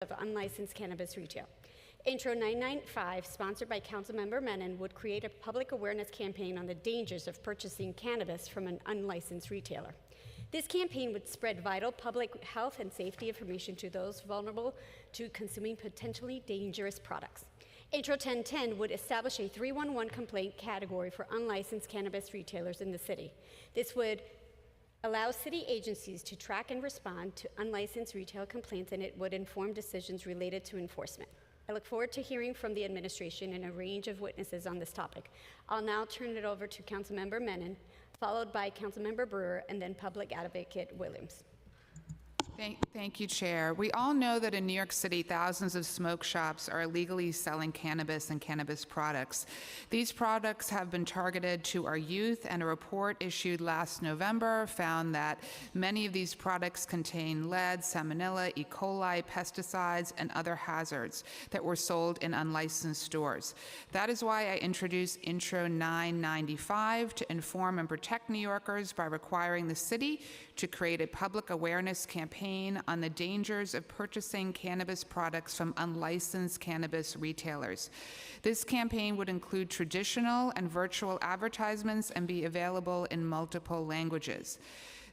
of unlicensed cannabis retail. Intro 995, sponsored by Councilmember Menon, would create a public awareness campaign on the dangers of purchasing cannabis from an unlicensed retailer. This campaign would spread vital public health and safety information to those vulnerable to consuming potentially dangerous products. Intro 1010 would establish a 311 complaint category for unlicensed cannabis retailers in the city. This would allow city agencies to track and respond to unlicensed retail complaints, and it would inform decisions related to enforcement. I look forward to hearing from the administration and a range of witnesses on this topic. I'll now turn it over to Councilmember Menon, followed by Councilmember Brewer, and then Public Advocate Williams. Thank you, Chair. We all know that in New York City, thousands of smoke shops are illegally selling cannabis and cannabis products. These products have been targeted to our youth, and a report issued last November found that many of these products contain lead, salmonella, E. coli, pesticides, and other hazards that were sold in unlicensed stores. That is why I introduced Intro 995 to inform and protect New Yorkers by requiring the city to create a public awareness campaign on the dangers of purchasing cannabis products from unlicensed cannabis retailers. This campaign would include traditional and virtual advertisements and be available in multiple languages.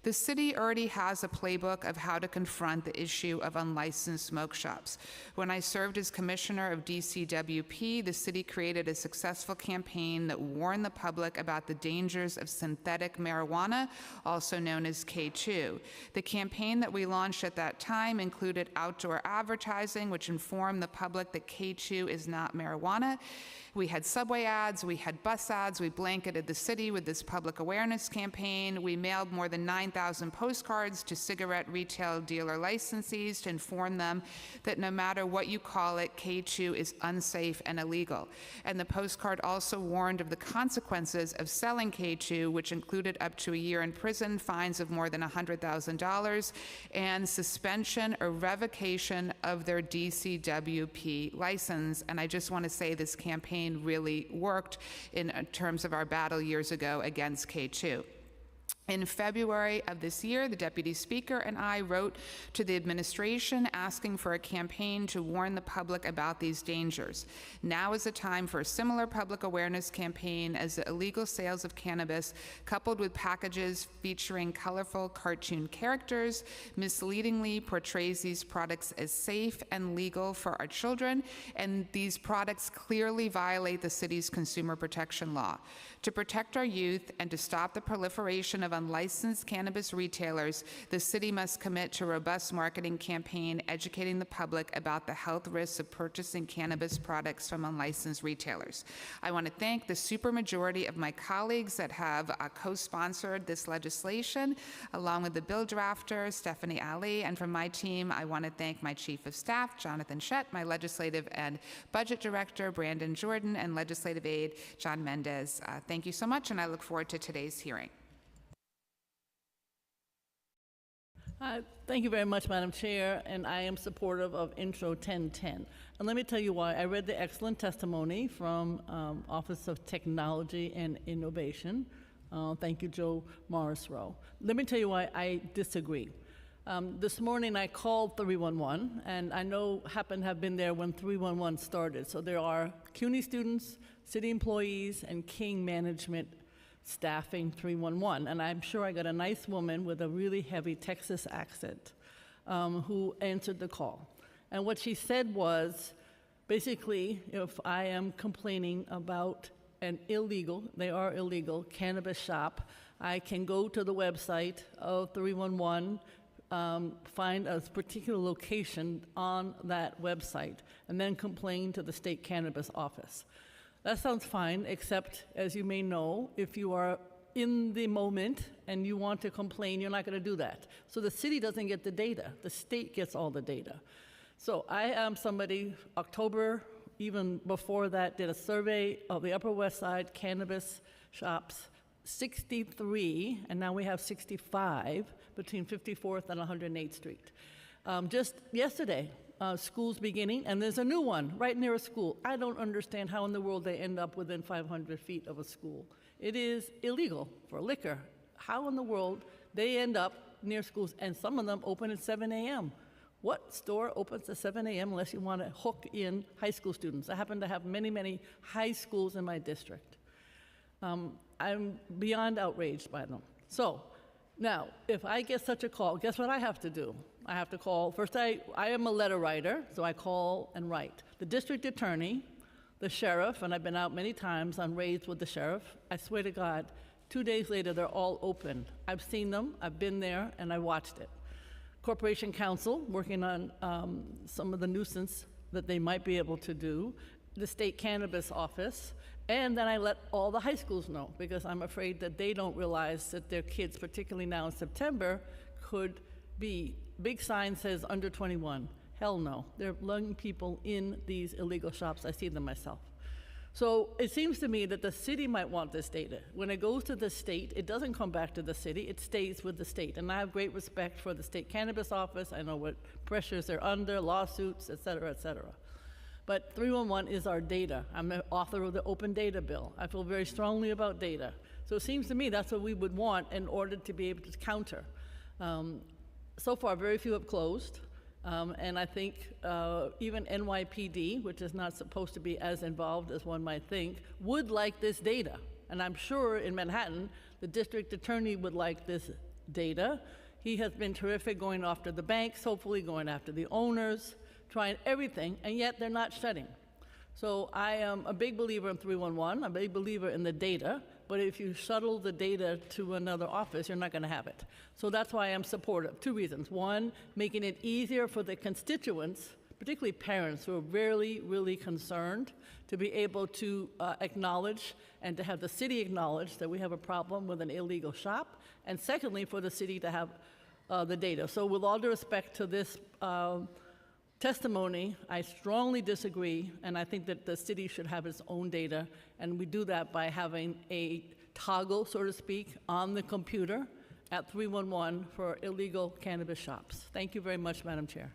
The city already has a playbook of how to confront the issue of unlicensed smoke shops. When I served as commissioner of DCWP, the city created a successful campaign that warned the public about the dangers of synthetic marijuana, also known as K2. The campaign that we launched at that time included outdoor advertising, which informed the public that K2 is not marijuana. We had subway ads, we had bus ads, we blanketed the city with this public awareness campaign. We mailed more than 9,000 postcards to cigarette retail dealer licensees to inform them that no matter what you call it, K2 is unsafe and illegal. And the postcard also warned of the consequences of selling K2, which included up to a year in prison, fines of more than $100,000, and suspension or revocation of their DCWP license. And I just want to say this campaign really worked in terms of our battle years ago against K2. In February of this year, the Deputy Speaker and I wrote to the administration asking for a campaign to warn the public about these dangers. Now is the time for a similar public awareness campaign, as the illegal sales of cannabis, coupled with packages featuring colorful cartoon characters, misleadingly portrays these products as safe and legal for our children, and these products clearly violate the city's consumer protection law. To protect our youth and to stop the proliferation of unlicensed cannabis retailers, the city must commit to a robust marketing campaign educating the public about the health risks of purchasing cannabis products from unlicensed retailers. I want to thank the supermajority of my colleagues that have co-sponsored this legislation, along with the bill drafter, Stephanie Ali, and from my team, I want to thank my Chief of Staff, Jonathan Shett, my Legislative and Budget Director, Brandon Jordan, and Legislative Aide, John Mendez. Thank you so much, and I look forward to today's hearing. Thank you very much, Madam Chair, and I am supportive of Intro 1010. And let me tell you why. I read the excellent testimony from Office of Technology and Innovation. Thank you, Joe Morrisroe. Let me tell you why I disagree. This morning I called 311, and I happen to have been there when 311 started. So there are CUNY students, city employees, and King management staffing 311. And I'm sure I got a nice woman with a really heavy Texas accent who answered the call. And what she said was, basically, if I am complaining about an illegal, they are illegal, cannabis shop, I can go to the website of 311, find a particular location on that website, and then complain to the state cannabis office. That sounds fine, except, as you may know, if you are in the moment and you want to complain, you're not going to do that. So the city doesn't get the data. The state gets all the data. So I am somebody, October, even before that, did a survey of the Upper West Side cannabis shops, 63, and now we have 65 between 54th and 108th Street. Just yesterday, school's beginning, and there's a new one right near a school. I don't understand how in the world they end up within 500 feet of a school. It is illegal for liquor. How in the world they end up near schools, and some of them open at 7 a.m. what store opens at 7 a.m. unless you want to hook in high school students? I happen to have many, many high schools in my district. I'm beyond outraged by them. So now, if I get such a call, guess what I have to do? I have to call, first I am a letter writer, so I call and write. The district attorney, the sheriff, and I've been out many times on raids with the sheriff. I swear to God, 2 days later, they're all open. I've seen them, I've been there, and I watched it. Corporation Counsel, working on some of the nuisance that they might be able to do, the state cannabis office, and then I let all the high schools know, because I'm afraid that they don't realize that their kids, particularly now in September, could be, big sign says under 21. Hell no. There are young people in these illegal shops. I see them myself. So it seems to me that the city might want this data. When it goes to the state, it doesn't come back to the city, it stays with the state. And I have great respect for the state cannabis office. I know what pressures they're under, lawsuits, et cetera, et cetera. But 311 is our data. I'm the author of the open data bill. I feel very strongly about data. So it seems to me that's what we would want in order to be able to counter. So far, very few have closed. And I think even NYPD, which is not supposed to be as involved as one might think, would like this data. And I'm sure in Manhattan, the district attorney would like this data. He has been terrific going after the banks, hopefully going after the owners, trying everything, and yet they're not shutting. So I am a big believer in 311, a big believer in the data, but if you shuttle the data to another office, you're not going to have it. So that's why I'm supportive. Two reasons. One, making it easier for the constituents, particularly parents who are really, really concerned, to be able to acknowledge and to have the city acknowledge that we have a problem with an illegal shop, and secondly, for the city to have the data. So with all due respect to this testimony, I strongly disagree, and I think that the city should have its own data, and we do that by having a toggle, so to speak, on the computer at 311 for illegal cannabis shops. Thank you very much, Madam Chair.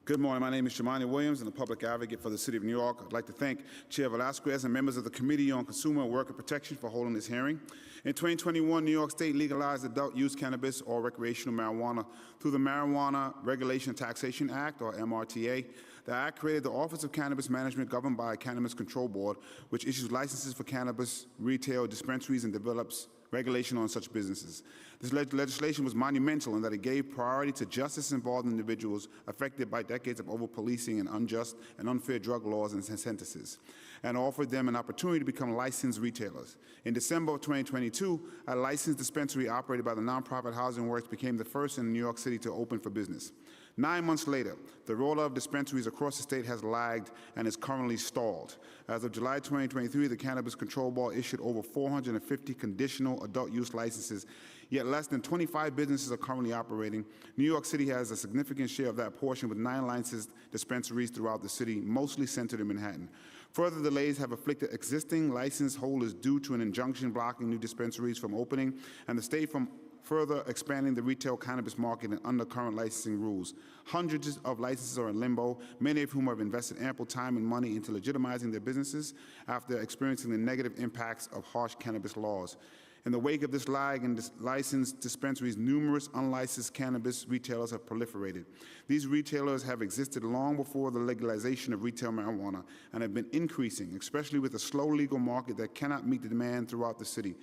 Good morning. My name is Shimani Williams. I'm the public advocate for the City of New York. I'd like to thank Chair Velasquez and members of the Committee on Consumer and Worker Protection for holding this hearing. In 2021, New York State legalized adult use cannabis or recreational marijuana through the Marijuana Regulation and Taxation Act, or MRTA. The act created the Office of Cannabis Management, governed by a Cannabis Control Board, which issues licenses for cannabis retail dispensaries and develops regulation on such businesses. This legislation was monumental in that it gave priority to justice-involved individuals affected by decades of over-policing and unjust and unfair drug laws and sentences, and offered them an opportunity to become licensed retailers. In December of 2022, a licensed dispensary operated by the nonprofit Housing Works became the first in New York City to open for business. 9 months later, the rollout of dispensaries across the state has lagged and is currently stalled. As of July 2023, the Cannabis Control Board issued over 450 conditional adult use licenses, yet less than 25 businesses are currently operating. New York City has a significant share of that portion, with 9 licensed dispensaries throughout the city, mostly centered in Manhattan. Further delays have afflicted existing license holders due to an injunction blocking new dispensaries from opening, and the state from further expanding the retail cannabis market and under current licensing rules. Hundreds of licenses are in limbo, many of whom have invested ample time and money into legitimizing their businesses after experiencing the negative impacts of harsh cannabis laws. In the wake of this lag in licensed dispensaries, numerous unlicensed cannabis retailers have proliferated. These retailers have existed long before the legalization of retail marijuana and have been increasing, especially with a slow legal market that cannot meet the demand throughout the city.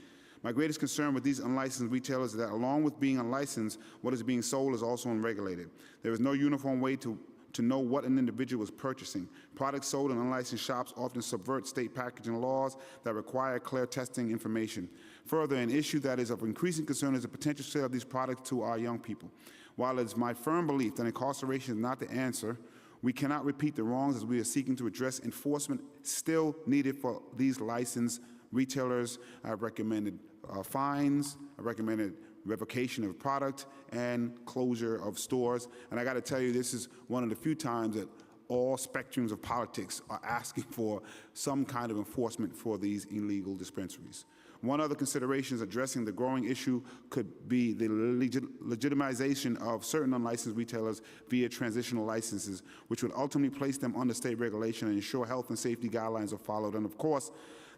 My greatest concern with these unlicensed retailers is that along with being unlicensed, what is being sold is also unregulated. There is no uniform way to know what an individual is purchasing. Products sold in unlicensed shops often subvert state packaging laws that require clear testing information. Further, an issue that is of increasing concern is the potential sale of these products to our young people. While it is my firm belief that incarceration is not the answer, we cannot repeat the wrongs as we are seeking to address enforcement still needed for these licensed retailers. I've recommended fines, I recommended revocation of product, and closure of stores. And I got to tell you, this is one of the few times that all spectrums of politics are asking for some kind of enforcement for these illegal dispensaries. One other consideration addressing the growing issue could be the legitimization of certain unlicensed retailers via transitional licenses, which would ultimately place them under state regulation and ensure health and safety guidelines are followed, and of course,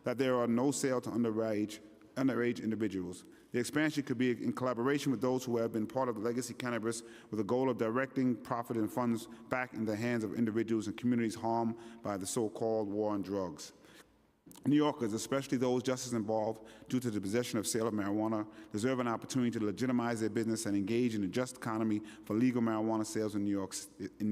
that there are no sale to underage underage individuals. The expansion could be in collaboration with those who have been part of the legacy cannabis with the goal of directing profit and funds back in the hands of individuals and communities harmed by the so-called war on drugs. New Yorkers, especially those just as involved due to the possession of sale of marijuana, deserve an opportunity to legitimize their business and engage in a just economy for legal marijuana sales in New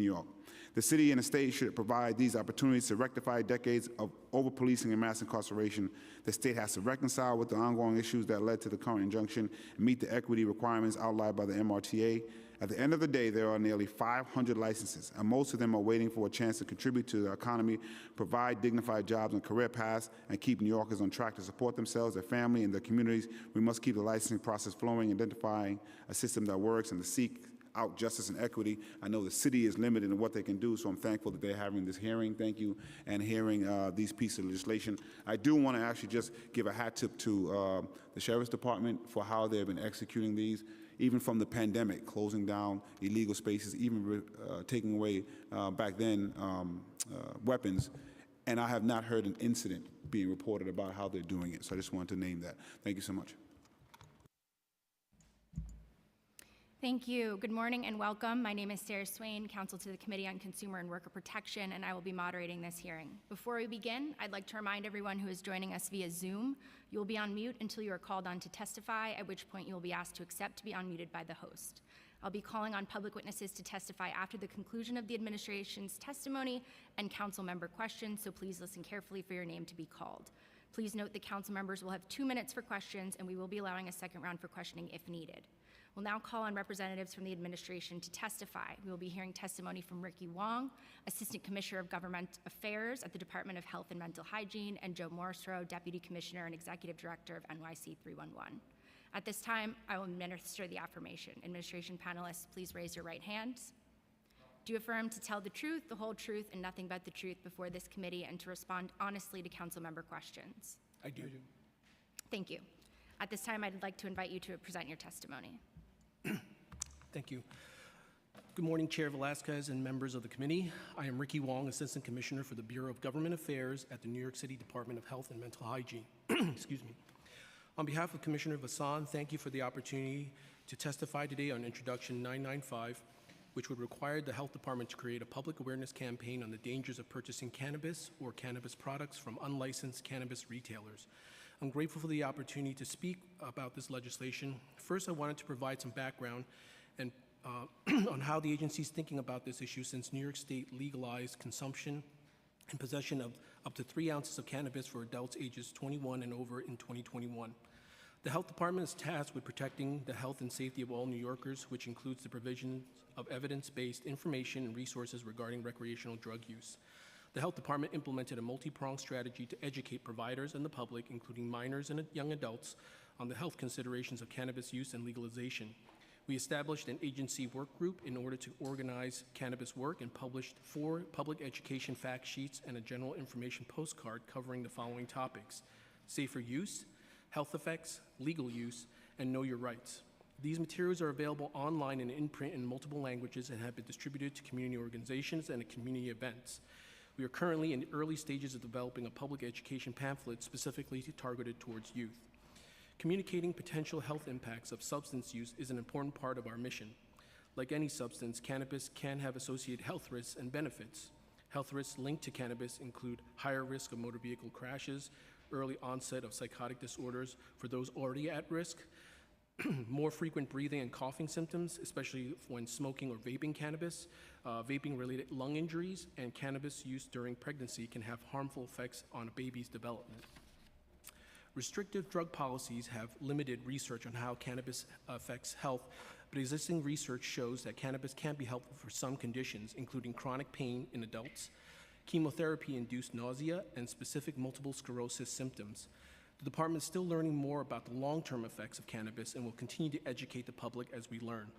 York. The city and the state should provide these opportunities to rectify decades of over-policing and mass incarceration. The state has to reconcile with the ongoing issues that led to the current injunction and meet the equity requirements outlined by the MRTA. At the end of the day, there are nearly 500 licenses, and most of them are waiting for a chance to contribute to the economy, provide dignified jobs and career paths, and keep New Yorkers on track to support themselves, their family, and their communities. We must keep the licensing process flowing, identifying a system that works, and to seek out justice and equity. I know the city is limited in what they can do, so I'm thankful that they're having this hearing. Thank you, and hearing these pieces of legislation. I do want to actually just give a hat tip to the Sheriff's Department for how they've been executing these, even from the pandemic, closing down illegal spaces, even taking away, back then, weapons. And I have not heard an incident being reported about how they're doing it, so I just wanted to name that. Thank you so much. Thank you. Good morning and welcome. My name is Sarah Swain, counsel to the Committee on Consumer and Worker Protection, and I will be moderating this hearing. Before we begin, I'd like to remind everyone who is joining us via Zoom, you will be on mute until you are called on to testify, at which point you will be asked to accept to be unmuted by the host. I'll be calling on public witnesses to testify after the conclusion of the administration's testimony and council member questions, so please listen carefully for your name to be called. Please note that council members will have 2 minutes for questions, and we will be allowing a second round for questioning if needed. We'll now call on representatives from the administration to testify. We will be hearing testimony from Ricky Wong, Assistant Commissioner of Government Affairs at the Department of Health and Mental Hygiene, and Joe Morrisroe, Deputy Commissioner and Executive Director of NYC 311. At this time, I will administer the affirmation. Administration panelists, please raise your right hands. Do you affirm to tell the truth, the whole truth, and nothing but the truth before this committee and to respond honestly to council member questions? I do. Thank you. At this time, I'd like to invite you to present your testimony. Thank you. Good morning, Chair Velasquez and members of the committee. I am Ricky Wong, Assistant Commissioner for the Bureau of Government Affairs at the New York City Department of Health and Mental Hygiene. Excuse me. On behalf of Commissioner Vassan, thank you for the opportunity to testify today on Introduction 995, which would require the Health Department to create a public awareness campaign on the dangers of purchasing cannabis or cannabis products from unlicensed cannabis retailers. I'm grateful for the opportunity to speak about this legislation. First, I wanted to provide some background and on how the agency is thinking about this issue since New York State legalized consumption and possession of up to 3 ounces of cannabis for adults ages 21 and over in 2021. The Health Department is tasked with protecting the health and safety of all New Yorkers, which includes the provision of evidence-based information and resources regarding recreational drug use. The Health Department implemented a multi-pronged strategy to educate providers and the public, including minors and young adults, on the health considerations of cannabis use and legalization. We established an agency work group in order to organize cannabis work and published 4 public education fact sheets and a general information postcard covering the following topics: safer use, health effects, legal use, and know your rights. These materials are available online and in print in multiple languages and have been distributed to community organizations and community events. We are currently in the early stages of developing a public education pamphlet specifically targeted towards youth. Communicating potential health impacts of substance use is an important part of our mission. Like any substance, cannabis can have associated health risks and benefits. Health risks linked to cannabis include higher risk of motor vehicle crashes, early onset of psychotic disorders for those already at risk, more frequent breathing and coughing symptoms, especially when smoking or vaping cannabis, vaping-related lung injuries, and cannabis use during pregnancy can have harmful effects on a baby's development. Restrictive drug policies have limited research on how cannabis affects health, but existing research shows that cannabis can be helpful for some conditions, including chronic pain in adults, chemotherapy-induced nausea, and specific multiple sclerosis symptoms. The department is still learning more about the long-term effects of cannabis and will continue to educate the public as we learn.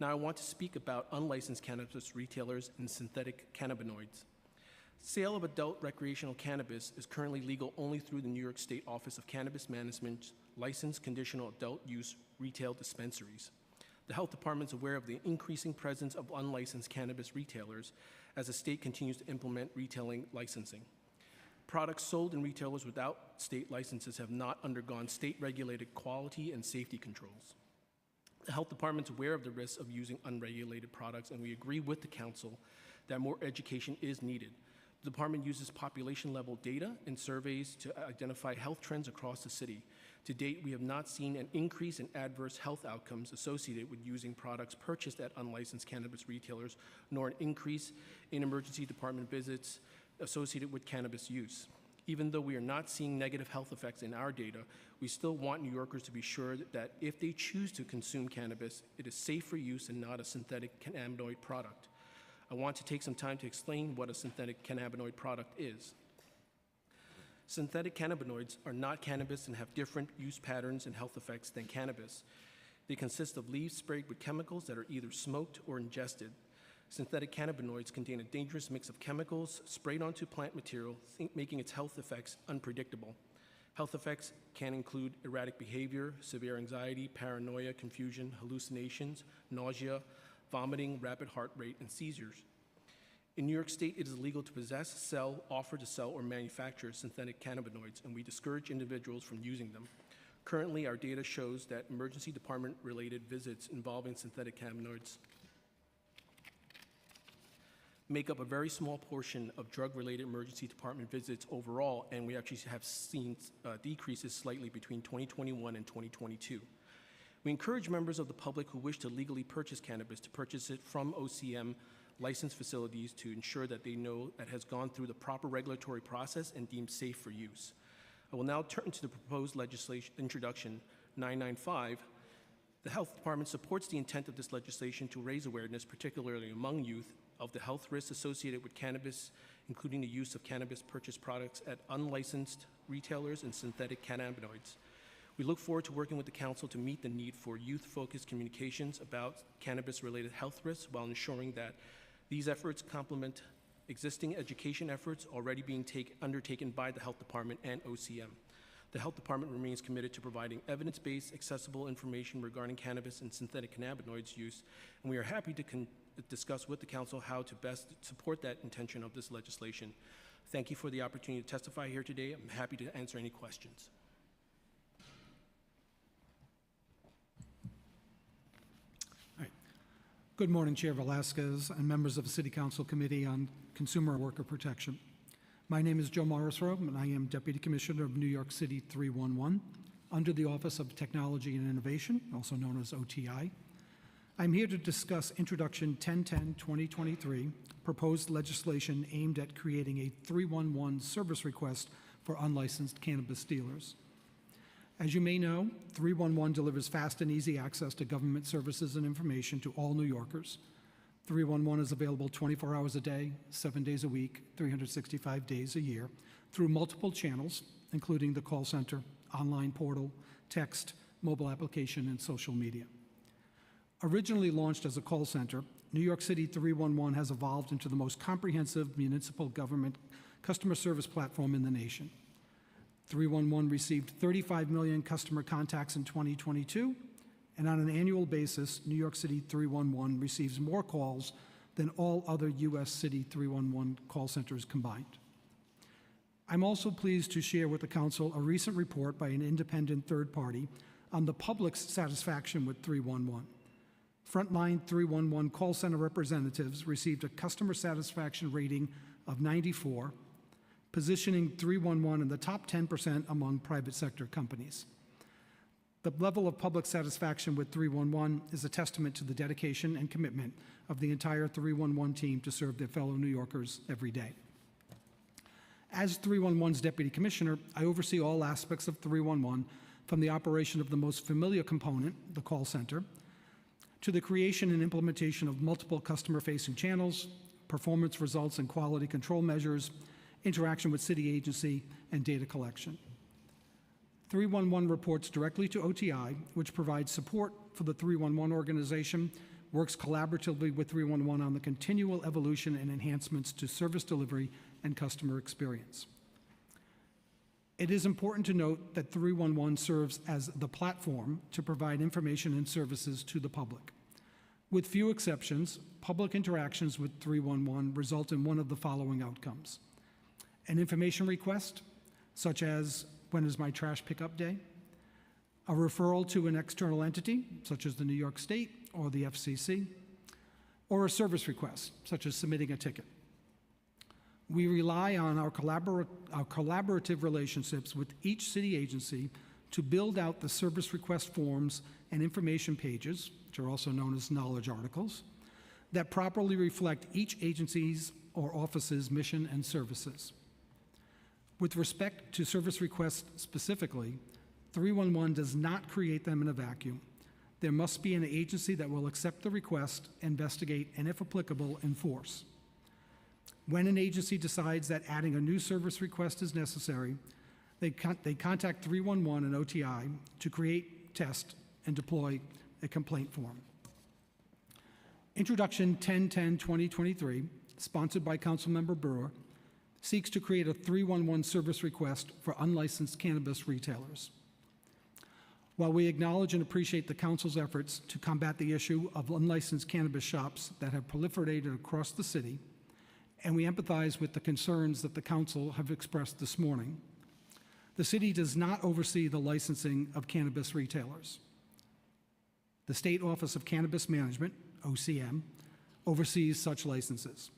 Now I want to speak about unlicensed cannabis retailers and synthetic cannabinoids. Sale of adult recreational cannabis is currently legal only through the New York State Office of Cannabis Management's licensed conditional adult use retail dispensaries. The Health Department is aware of the increasing presence of unlicensed cannabis retailers as the state continues to implement retailing licensing. Products sold in retailers without state licenses have not undergone state-regulated quality and safety controls. The health department's aware of the risks of using unregulated products, and we agree with the council that more education is needed. The department uses population-level data and surveys to identify health trends across the city. To date, we have not seen an increase in adverse health outcomes associated with using products purchased at unlicensed cannabis retailers, nor an increase in emergency department visits associated with cannabis use. Even though we are not seeing negative health effects in our data, we still want New Yorkers to be sure that if they choose to consume cannabis, it is safe for use and not a synthetic cannabinoid product. I want to take some time to explain what a synthetic cannabinoid product is. Synthetic cannabinoids are not cannabis and have different use patterns and health effects than cannabis. They consist of leaves sprayed with chemicals that are either smoked or ingested. Synthetic cannabinoids contain a dangerous mix of chemicals sprayed onto plant material, making its health effects unpredictable. Health effects can include erratic behavior, severe anxiety, paranoia, confusion, hallucinations, nausea, vomiting, rapid heart rate, and seizures. In New York State, it is illegal to possess, sell, offer to sell, or manufacture synthetic cannabinoids, and we discourage individuals from using them. Currently, our data shows that emergency department-related visits involving synthetic cannabinoids make up a very small portion of drug-related emergency department visits overall, and we actually have seen decreases slightly between 2021 and 2022. We encourage members of the public who wish to legally purchase cannabis to purchase it from OCM licensed facilities to ensure that they know that it has gone through the proper regulatory process and deemed safe for use. I will now turn to the proposed legislation introduction 995. The Health Department supports the intent of this legislation to raise awareness, particularly among youth, of the health risks associated with cannabis, including the use of cannabis purchased products at unlicensed retailers and synthetic cannabinoids. We look forward to working with the council to meet the need for youth-focused communications about cannabis-related health risks while ensuring that these efforts complement existing education efforts already being undertaken by the Health Department and OCM. The Health Department remains committed to providing evidence-based, accessible information regarding cannabis and synthetic cannabinoids use, and we are happy to discuss with the council how to best support that intention of this legislation. Thank you for the opportunity to testify here today. I'm happy to answer any questions. Good morning, Chair Velasquez and members of the City Council Committee on Consumer and Worker Protection. My name is Joe Morrisroe, and I am Deputy Commissioner of New York City 311 under the Office of Technology and Innovation, also known as OTI. I'm here to discuss Introduction 1010-2023, proposed legislation aimed at creating a 311 service request for unlicensed cannabis dealers. As you may know, 311 delivers fast and easy access to government services and information to all New Yorkers. 311 is available 24 hours a day, 7 days a week, 365 days a year, through multiple channels, including the call center, online portal, text, mobile application, and social media. Originally launched as a call center, New York City 311 has evolved into the most comprehensive municipal government customer service platform in the nation. 311 received 35 million customer contacts in 2022, and on an annual basis, New York City 311 receives more calls than all other U.S. City 311 call centers combined. I'm also pleased to share with the Council a recent report by an independent third party on the public's satisfaction with 311. Frontline 311 call center representatives received a customer satisfaction rating of 94, positioning 311 in the top 10% among private sector companies. The level of public satisfaction with 311 is a testament to the dedication and commitment of the entire 311 team to serve their fellow New Yorkers every day. As 311's Deputy Commissioner, I oversee all aspects of 311, from the operation of the most familiar component, the call center, to the creation and implementation of multiple customer-facing channels, performance results and quality control measures, interaction with city agency, and data collection. 311 reports directly to OTI, which provides support for the 311 organization, works collaboratively with 311 on the continual evolution and enhancements to service delivery and customer experience. It is important to note that 311 serves as the platform to provide information and services to the public. With few exceptions, public interactions with 311 result in one of the following outcomes: an information request, such as when is my trash pickup day, a referral to an external entity, such as the New York State or the FCC, or a service request, such as submitting a ticket. We rely on our collaborative relationships with each city agency to build out the service request forms and information pages, which are also known as knowledge articles, that properly reflect each agency's or office's mission and services. With respect to service requests specifically, 311 does not create them in a vacuum. There must be an agency that will accept the request, investigate, and if applicable, enforce. When an agency decides that adding a new service request is necessary, they contact 311 and OTI to create, test, and deploy a complaint form. Introduction 1010-2023, sponsored by Councilmember Brewer, seeks to create a 311 service request for unlicensed cannabis retailers. While we acknowledge and appreciate the Council's efforts to combat the issue of unlicensed cannabis shops that have proliferated across the city, and we empathize with the concerns that the Council have expressed this morning, the city does not oversee the licensing of cannabis retailers. The State Office of Cannabis Management, OCM, oversees such licenses.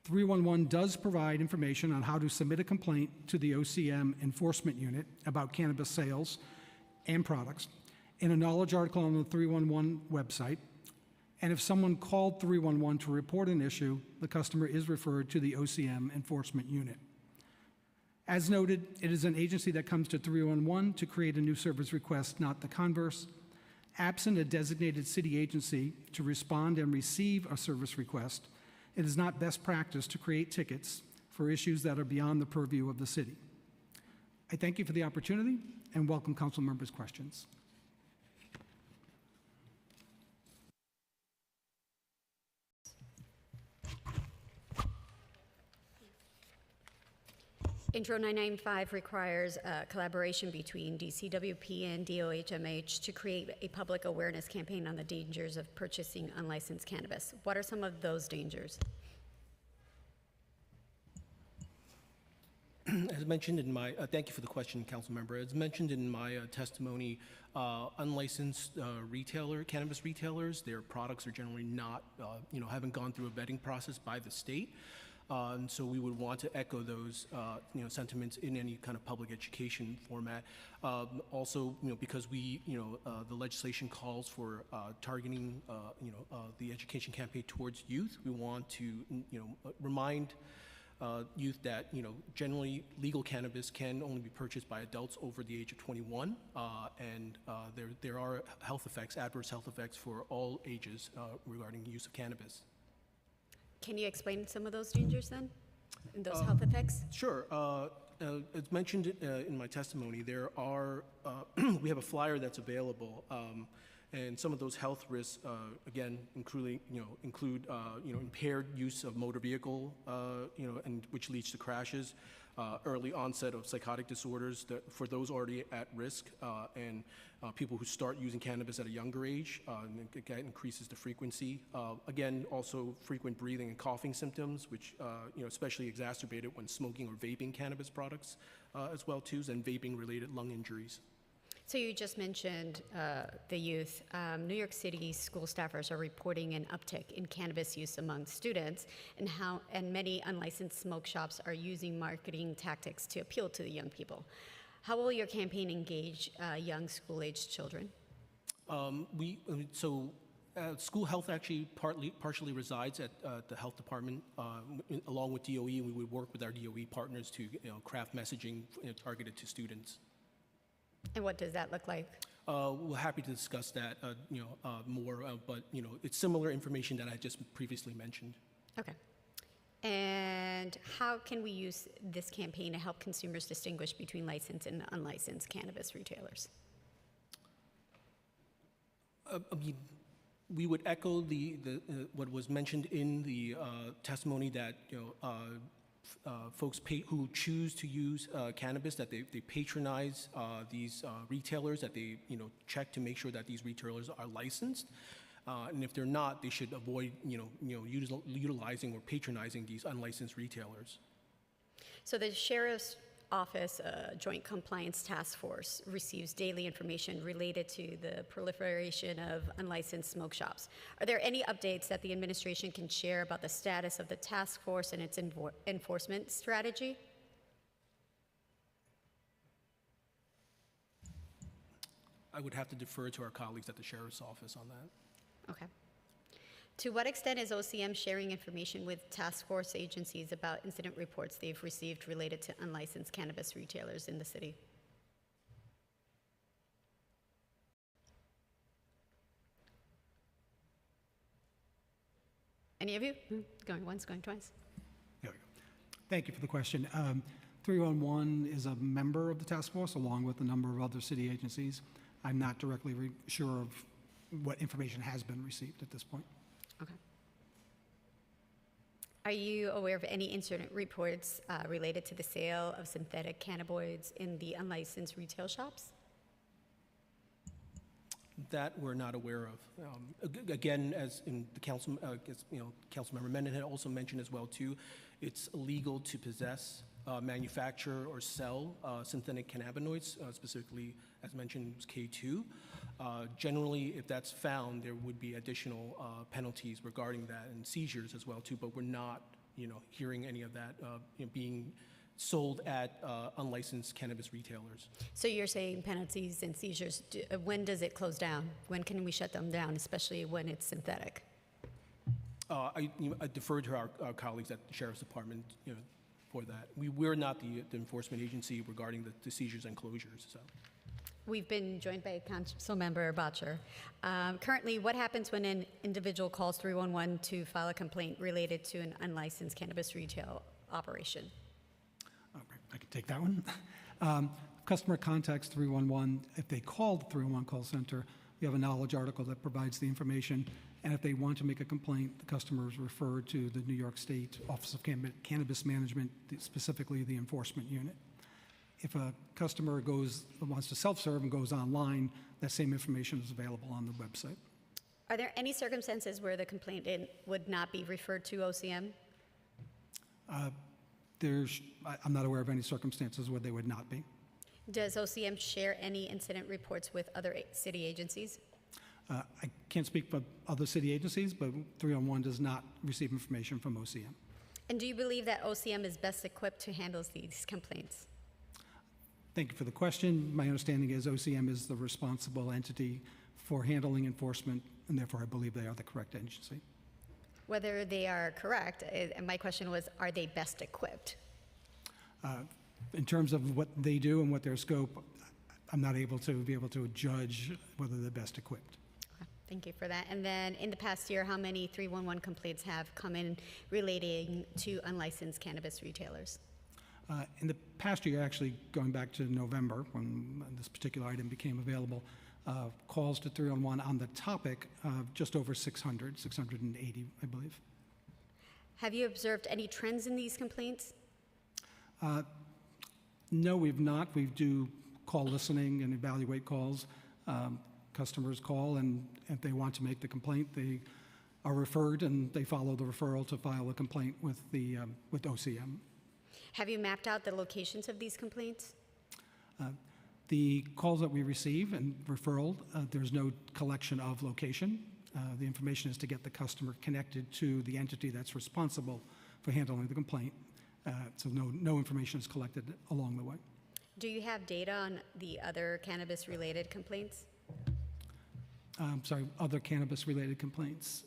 311 does provide information on how to submit a complaint to the OCM Enforcement Unit about cannabis sales and products in a knowledge article on the 311 website. And if someone called 311 to report an issue, the customer is referred to the OCM Enforcement Unit. As noted, it is an agency that comes to 311 to create a new service request, not the converse. Absent a designated city agency to respond and receive a service request, it is not best practice to create tickets for issues that are beyond the purview of the city. I thank you for the opportunity and welcome council members' questions. Intro 995 requires collaboration between DCWP and DOHMH to create a public awareness campaign on the dangers of purchasing unlicensed cannabis. What are some of those dangers? As mentioned in my, thank you for the question, Council Member. As mentioned in my testimony, unlicensed cannabis retailers, their products are generally not, haven't gone through a vetting process by the state. And so we would want to echo those, sentiments in any kind of public education format. Also, because we, the legislation calls for targeting, the education campaign towards youth, we want to, remind youth that, generally legal cannabis can only be purchased by adults over the age of 21, and there are adverse health effects for all ages regarding use of cannabis. Can you explain some of those dangers then, and those health effects? Sure. As mentioned in my testimony, there are, we have a flyer that's available, and some of those health risks, again, include impaired use of motor vehicle, and which leads to crashes, early onset of psychotic disorders for those already at risk, and people who start using cannabis at a younger age, and it increases the frequency. Again, also frequent breathing and coughing symptoms, which especially exacerbated when smoking or vaping cannabis products as well too, and vaping-related lung injuries. So you just mentioned the youth. New York City school staffers are reporting an uptick in cannabis use among students, and many unlicensed smoke shops are using marketing tactics to appeal to the young people. How will your campaign engage young school-aged children? School health actually partially resides at the health department, along with DOE, and we would work with our DOE partners to craft messaging targeted to students. And what does that look like? We're happy to discuss that more, but it's similar information that I just previously mentioned. Okay. And how can we use this campaign to help consumers distinguish between licensed and unlicensed cannabis retailers? We would echo what was mentioned in the testimony that folks who choose to use cannabis, that they patronize these retailers, that they check to make sure that these retailers are licensed, and if they're not, they should avoid utilizing or patronizing these unlicensed retailers. So the Sheriff's Office Joint Compliance Task Force receives daily information related to the proliferation of unlicensed smoke shops. Are there any updates that the administration can share about the status of the task force and its enforcement strategy? I would have to defer to our colleagues at the Sheriff's Office on that. Okay. To what extent is OCM sharing information with task force agencies about incident reports they've received related to unlicensed cannabis retailers in the city? Any of you? Going once, going twice. There we go. Thank you for the question. 311 is a member of the task force along with a number of other city agencies. I'm not directly sure of what information has been received at this point. Okay. Are you aware of any incident reports related to the sale of synthetic cannabinoids in the unlicensed retail shops? That we're not aware of. Again, as in the council, Councilmember Menon had also mentioned as well too, it's illegal to possess, manufacture, or sell synthetic cannabinoids, specifically, as mentioned, it was K2. Generally, if that's found, there would be additional penalties regarding that and seizures as well too. But we're not, hearing any of that being sold at unlicensed cannabis retailers. So you're saying penalties and seizures, when does it close down? When can we shut them down, especially when it's synthetic? I defer to our colleagues at the Sheriff's Department, for that. We're not the enforcement agency regarding the seizures and closures. So. We've been joined by Councilmember Botcher. Currently, what happens when an individual calls 311 to file a complaint related to an unlicensed cannabis retail operation? Okay, I can take that one. Customer contacts 311. If they call the 311 call center, we have a knowledge article that provides the information. And if they want to make a complaint, the customer is referred to the New York State Office of Cannabis Management, specifically the enforcement unit. If a customer wants to self-serve and goes online, that same information is available on the website. Are there any circumstances where the complainant would not be referred to OCM? I'm not aware of any circumstances where they would not be. Does OCM share any incident reports with other city agencies? I can't speak for other city agencies, but 311 does not receive information from OCM. And do you believe that OCM is best equipped to handle these complaints? Thank you for the question. My understanding is OCM is the responsible entity for handling enforcement, and therefore I believe they are the correct agency. Whether they are correct, and my question was, are they best equipped? In terms of what they do and what their scope, I'm not able to judge whether they're best equipped. Okay, thank you for that. And then in the past year, how many 311 complaints have come in relating to unlicensed cannabis retailers? In the past year, actually going back to November, when this particular item became available, calls to 311 on the topic of just over 680, I believe. Have you observed any trends in these complaints? No, we've not. We do call listening and evaluate calls. Customers call, and if they want to make the complaint, they are referred, and they follow the referral to file a complaint with OCM. Have you mapped out the locations of these complaints? The calls that we receive and referral, there's no collection of location. The information is to get the customer connected to the entity that's responsible for handling the complaint. So no information is collected along the way. Do you have data on the other cannabis-related complaints? Sorry, other cannabis-related complaints?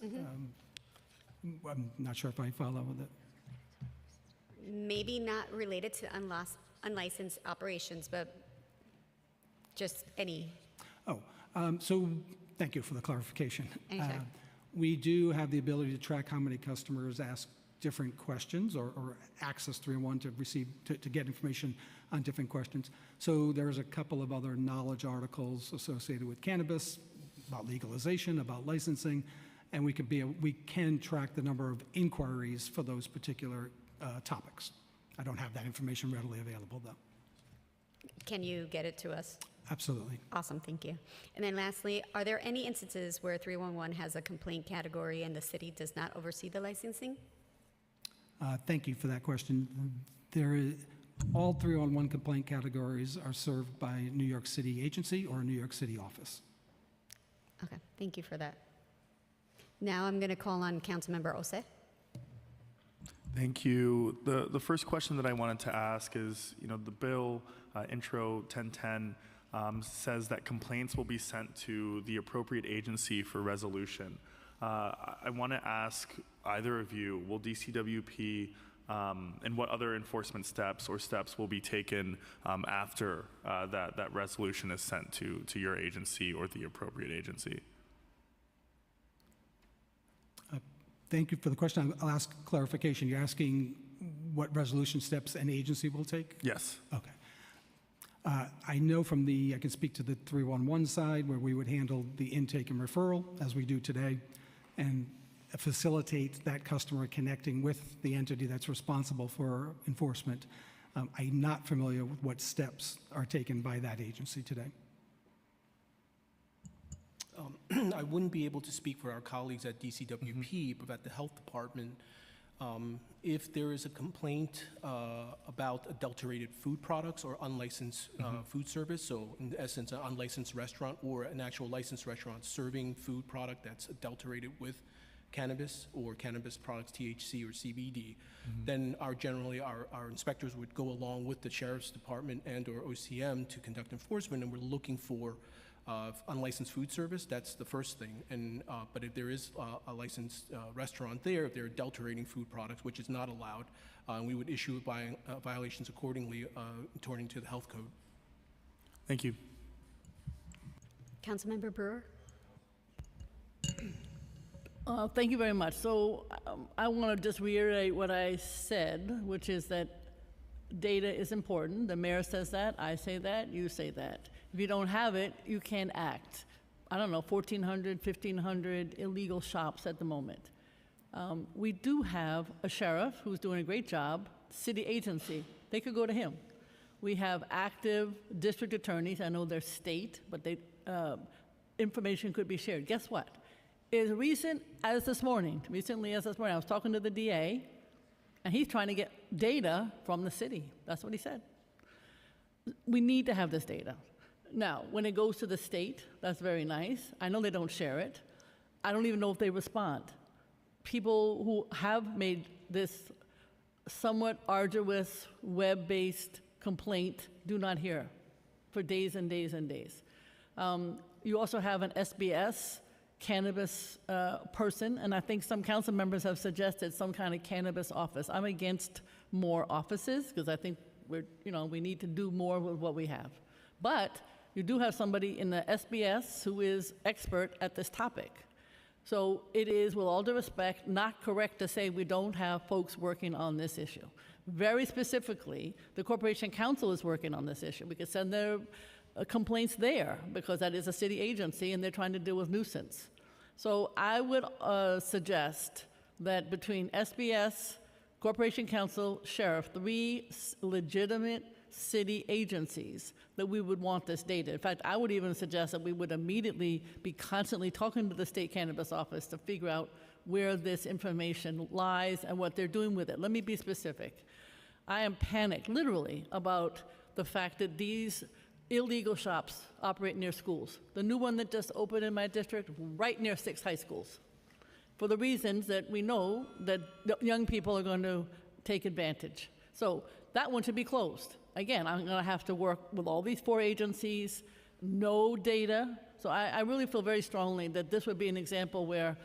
I'm not sure if I follow with it. Maybe not related to unlicensed operations, but just any. So thank you for the clarification. Anytime. We do have the ability to track how many customers ask different questions or access 311 to get information on different questions. So there's a couple of other knowledge articles associated with cannabis, about legalization, about licensing, and we can track the number of inquiries for those particular topics. I don't have that information readily available, though. Can you get it to us? Absolutely. Awesome, thank you. And then lastly, are there any instances where 311 has a complaint category and the city does not oversee the licensing? Thank you for that question. All 311 complaint categories are served by a New York City agency or a New York City office. Okay, thank you for that. Now I'm going to call on Councilmember Ose. Thank you. The first question that I wanted to ask is, the bill, Intro 1010, says that complaints will be sent to the appropriate agency for resolution. I want to ask either of you, will DCWP and what other enforcement steps will be taken after that resolution is sent to your agency or the appropriate agency? Thank you for the question. I'll ask clarification. You're asking what resolution steps an agency will take? Yes. Okay. I know I can speak to the 311 side where we would handle the intake and referral as we do today and facilitate that customer connecting with the entity that's responsible for enforcement. I'm not familiar with what steps are taken by that agency today. I wouldn't be able to speak for our colleagues at DCWP, but at the health department, if there is a complaint about adulterated food products or unlicensed food service, so in essence, an unlicensed restaurant or an actual licensed restaurant serving food product that's adulterated with cannabis or cannabis products, THC or CBD, then our inspectors would go along with the Sheriff's Department and or OCM to conduct enforcement, and we're looking for unlicensed food service. That's the first thing. And but if there is a licensed restaurant there, if they're adulterating food products, which is not allowed, we would issue violations accordingly according to the health code. Thank you. Councilmember Brewer. Thank you very much. So I want to just reiterate what I said, which is that data is important. The mayor says that, I say that, you say that. If you don't have it, you can't act. I don't know, 1,400, 1,500 illegal shops at the moment. We do have a sheriff who's doing a great job, city agency. They could go to him. We have active district attorneys. I know they're state, but information could be shared. Guess what? Recently as this morning, I was talking to the DA, and he's trying to get data from the city. That's what he said. We need to have this data. Now, when it goes to the state, that's very nice. I know they don't share it. I don't even know if they respond. People who have made this somewhat arduous web-based complaint do not hear for days and days and days. You also have an SBS cannabis person, and I think some council members have suggested some kind of cannabis office. I'm against more offices because I think we need to do more with what we have. But you do have somebody in the SBS who is expert at this topic. So it is, with all due respect, not correct to say we don't have folks working on this issue. Very specifically, the Corporation Council is working on this issue. We could send their complaints there because that is a city agency and they're trying to deal with nuisance. So I would suggest that between SBS, Corporation Council, Sheriff, 3 legitimate city agencies, that we would want this data. In fact, I would even suggest that we would immediately be constantly talking to the state cannabis office to figure out where this information lies and what they're doing with it. Let me be specific. I am panicked, literally, about the fact that these illegal shops operate near schools. The new one that just opened in my district, right near 6 high schools, for the reasons that we know that young people are going to take advantage. So that one should be closed. Again, I'm going to have to work with all these 4 agencies, no data. So I really feel very strongly that this would be an example where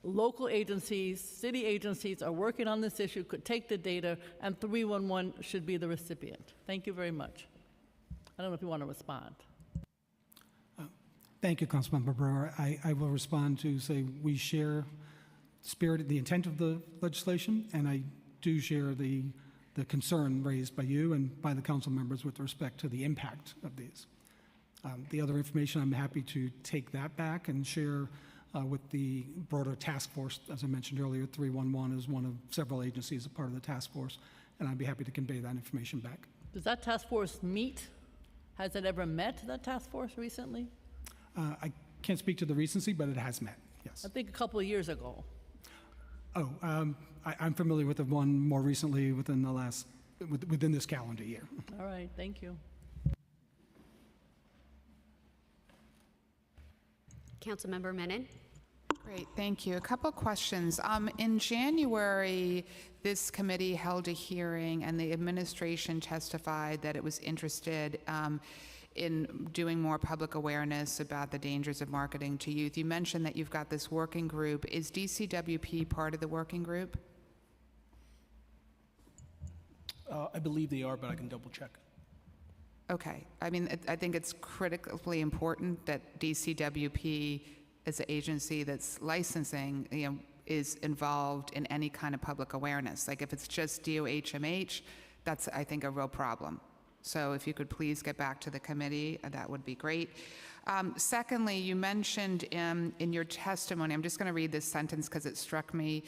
local agencies, city agencies are working on this issue, could take the data, and 311 should be the recipient. Thank you very much. I don't know if you want to respond. Thank you, Councilmember Brewer. I will respond to say we share the intent of the legislation, and I do share the concern raised by you and by the council members with respect to the impact of these. The other information, I'm happy to take that back and share with the broader task force. As I mentioned earlier, 311 is one of several agencies, a part of the task force, and I'd be happy to convey that information back. Does that task force meet? Has it ever met, that task force, recently? I can't speak to the recency, but it has met, yes. I think a couple of years ago. Oh, I'm familiar with the one more recently within the last within this calendar year. All right, thank you. Councilmember Menon. Great, thank you. A couple questions. In January, this committee held a hearing, and the administration testified that it was interested in doing more public awareness about the dangers of marketing to youth. You mentioned that you've got this working group. Is DCWP part of the working group? I believe they are, but I can double check. Okay. I mean, I think it's critically important that DCWP, as an agency that's licensing, is involved in any kind of public awareness. Like if it's just DOHMH, that's, I think, a real problem. So if you could please get back to the committee, that would be great. Secondly, you mentioned in your testimony, I'm just going to read this sentence because it struck me.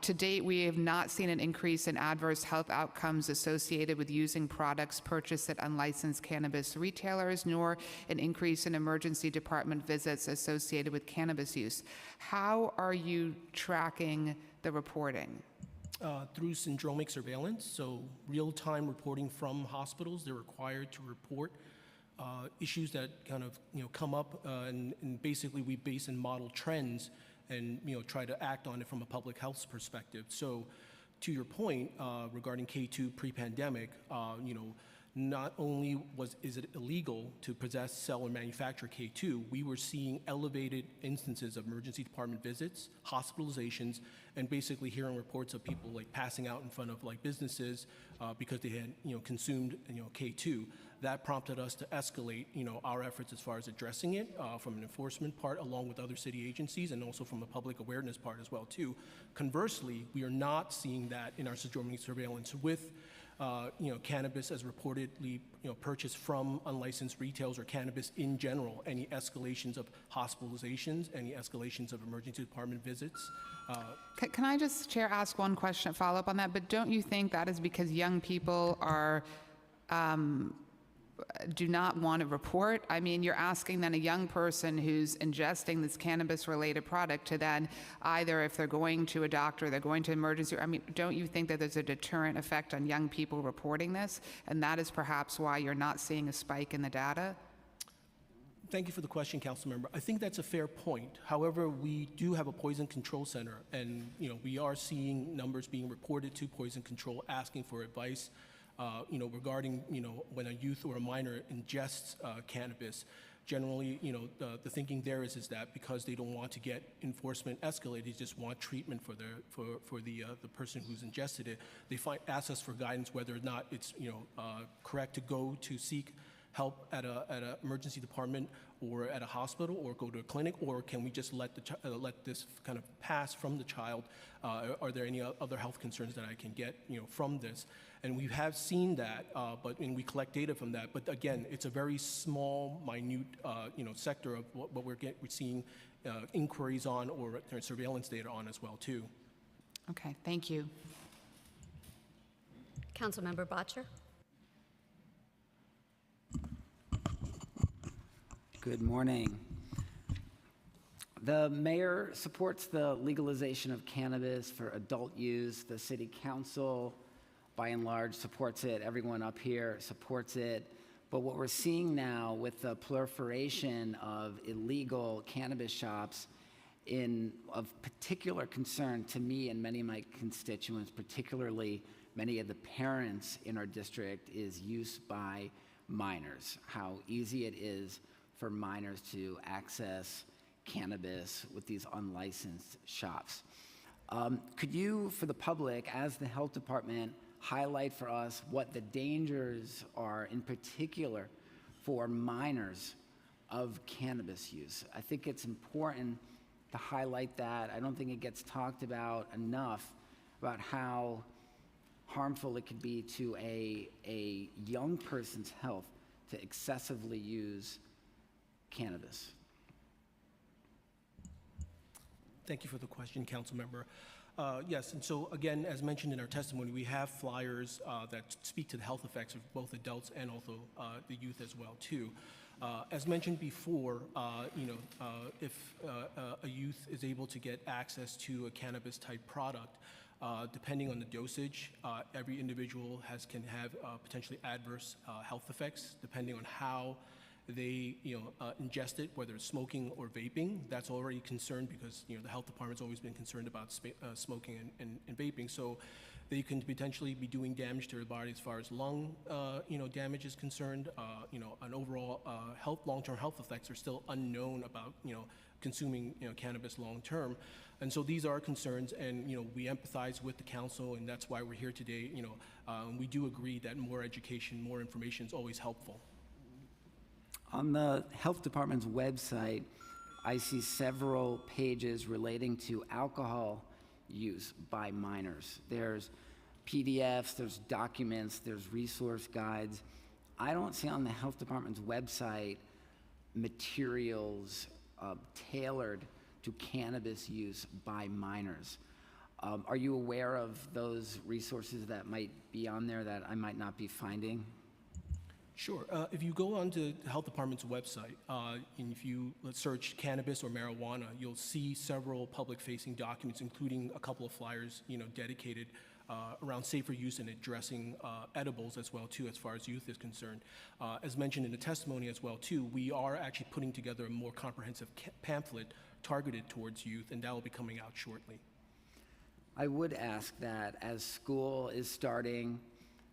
To date, we have not seen an increase in adverse health outcomes associated with using products purchased at unlicensed cannabis retailers, nor an increase in emergency department visits associated with cannabis use. How are you tracking the reporting? Through syndromic surveillance, so real-time reporting from hospitals. They're required to report issues that kind of come up, and basically we base and model trends and try to act on it from a public health perspective. So to your point regarding K2 pre-pandemic, not only is it illegal to possess, sell, or manufacture K2, we were seeing elevated instances of emergency department visits, hospitalizations, and basically hearing reports of people like passing out in front of like businesses because they had consumed K2. That prompted us to escalate our efforts as far as addressing it from an enforcement part, along with other city agencies, and also from a public awareness part as well too. Conversely, we are not seeing that in our syndromic surveillance with cannabis as reportedly purchased from unlicensed retailers, or cannabis in general. Any escalations of hospitalizations, any escalations of emergency department visits. Can I just, Chair, ask one question, follow up on that? But don't you think that is because young people are do not want to report? I mean, you're asking then a young person who's ingesting this cannabis-related product to then either, if they're going to a doctor, they're going to emergency, I mean, don't you think that there's a deterrent effect on young people reporting this? And that is perhaps why you're not seeing a spike in the data? Thank you for the question, Councilmember. I think that's a fair point. However, we do have a poison control center, and we are seeing numbers being reported to poison control asking for advice. Regarding, when a youth or a minor ingests cannabis, generally, the thinking there is that because they don't want to get enforcement escalated, they just want treatment for the person who's ingested it. They ask us for guidance whether or not it's correct to go to seek help at a emergency department or at a hospital, or go to a clinic, or can we just let this kind of pass from the child? Are there any other health concerns that I can get from this? And we have seen that, and we collect data from that. But again, it's a very small, minute, sector of what we're seeing inquiries on, or surveillance data on as well too. Okay, thank you. Councilmember Bottcher. Good morning. The mayor supports the legalization of cannabis for adult use. The city council, by and large, supports it. Everyone up here supports it. But what we're seeing now with the proliferation of illegal cannabis shops of particular concern to me and many of my constituents, particularly many of the parents in our district, is use by minors. How easy it is for minors to access cannabis with these unlicensed shops. Could you, for the public, as the health department, highlight for us what the dangers are, in particular for minors, of cannabis use? I think it's important to highlight that. I don't think it gets talked about enough, about how harmful it could be to a young person's health to excessively use cannabis. Thank you for the question, Councilmember. Yes, and so again, as mentioned in our testimony, we have flyers that speak to the health effects of both adults and also the youth as well too. As mentioned before, if a youth is able to get access to a cannabis type product, Depending on the dosage, every individual can have potentially adverse health effects depending on how they ingest it, whether it's smoking or vaping. That's already concerned because the health department's always been concerned about smoking and vaping. So they can potentially be doing damage to their body as far as lung damage is concerned. An overall long-term health effects are still unknown about consuming cannabis long-term. And so these are concerns, and we empathize with the council, and that's why we're here today. We do agree that more education, more information is always helpful. On the health department's website, I see several pages relating to alcohol use by minors. There's PDFs, there's documents, there's resource guides. I don't see on the health department's website materials tailored to cannabis use by minors. Are you aware of those resources that might be on there that I might not be finding? Sure. If you go onto the health department's website, and if you search cannabis or marijuana, you'll see several public-facing documents, including a couple of flyers, dedicated around safer use and addressing edibles as well too, as far as youth is concerned. As mentioned in the testimony as well too, we are actually putting together a more comprehensive pamphlet targeted towards youth, and that will be coming out shortly. I would ask that as school is starting,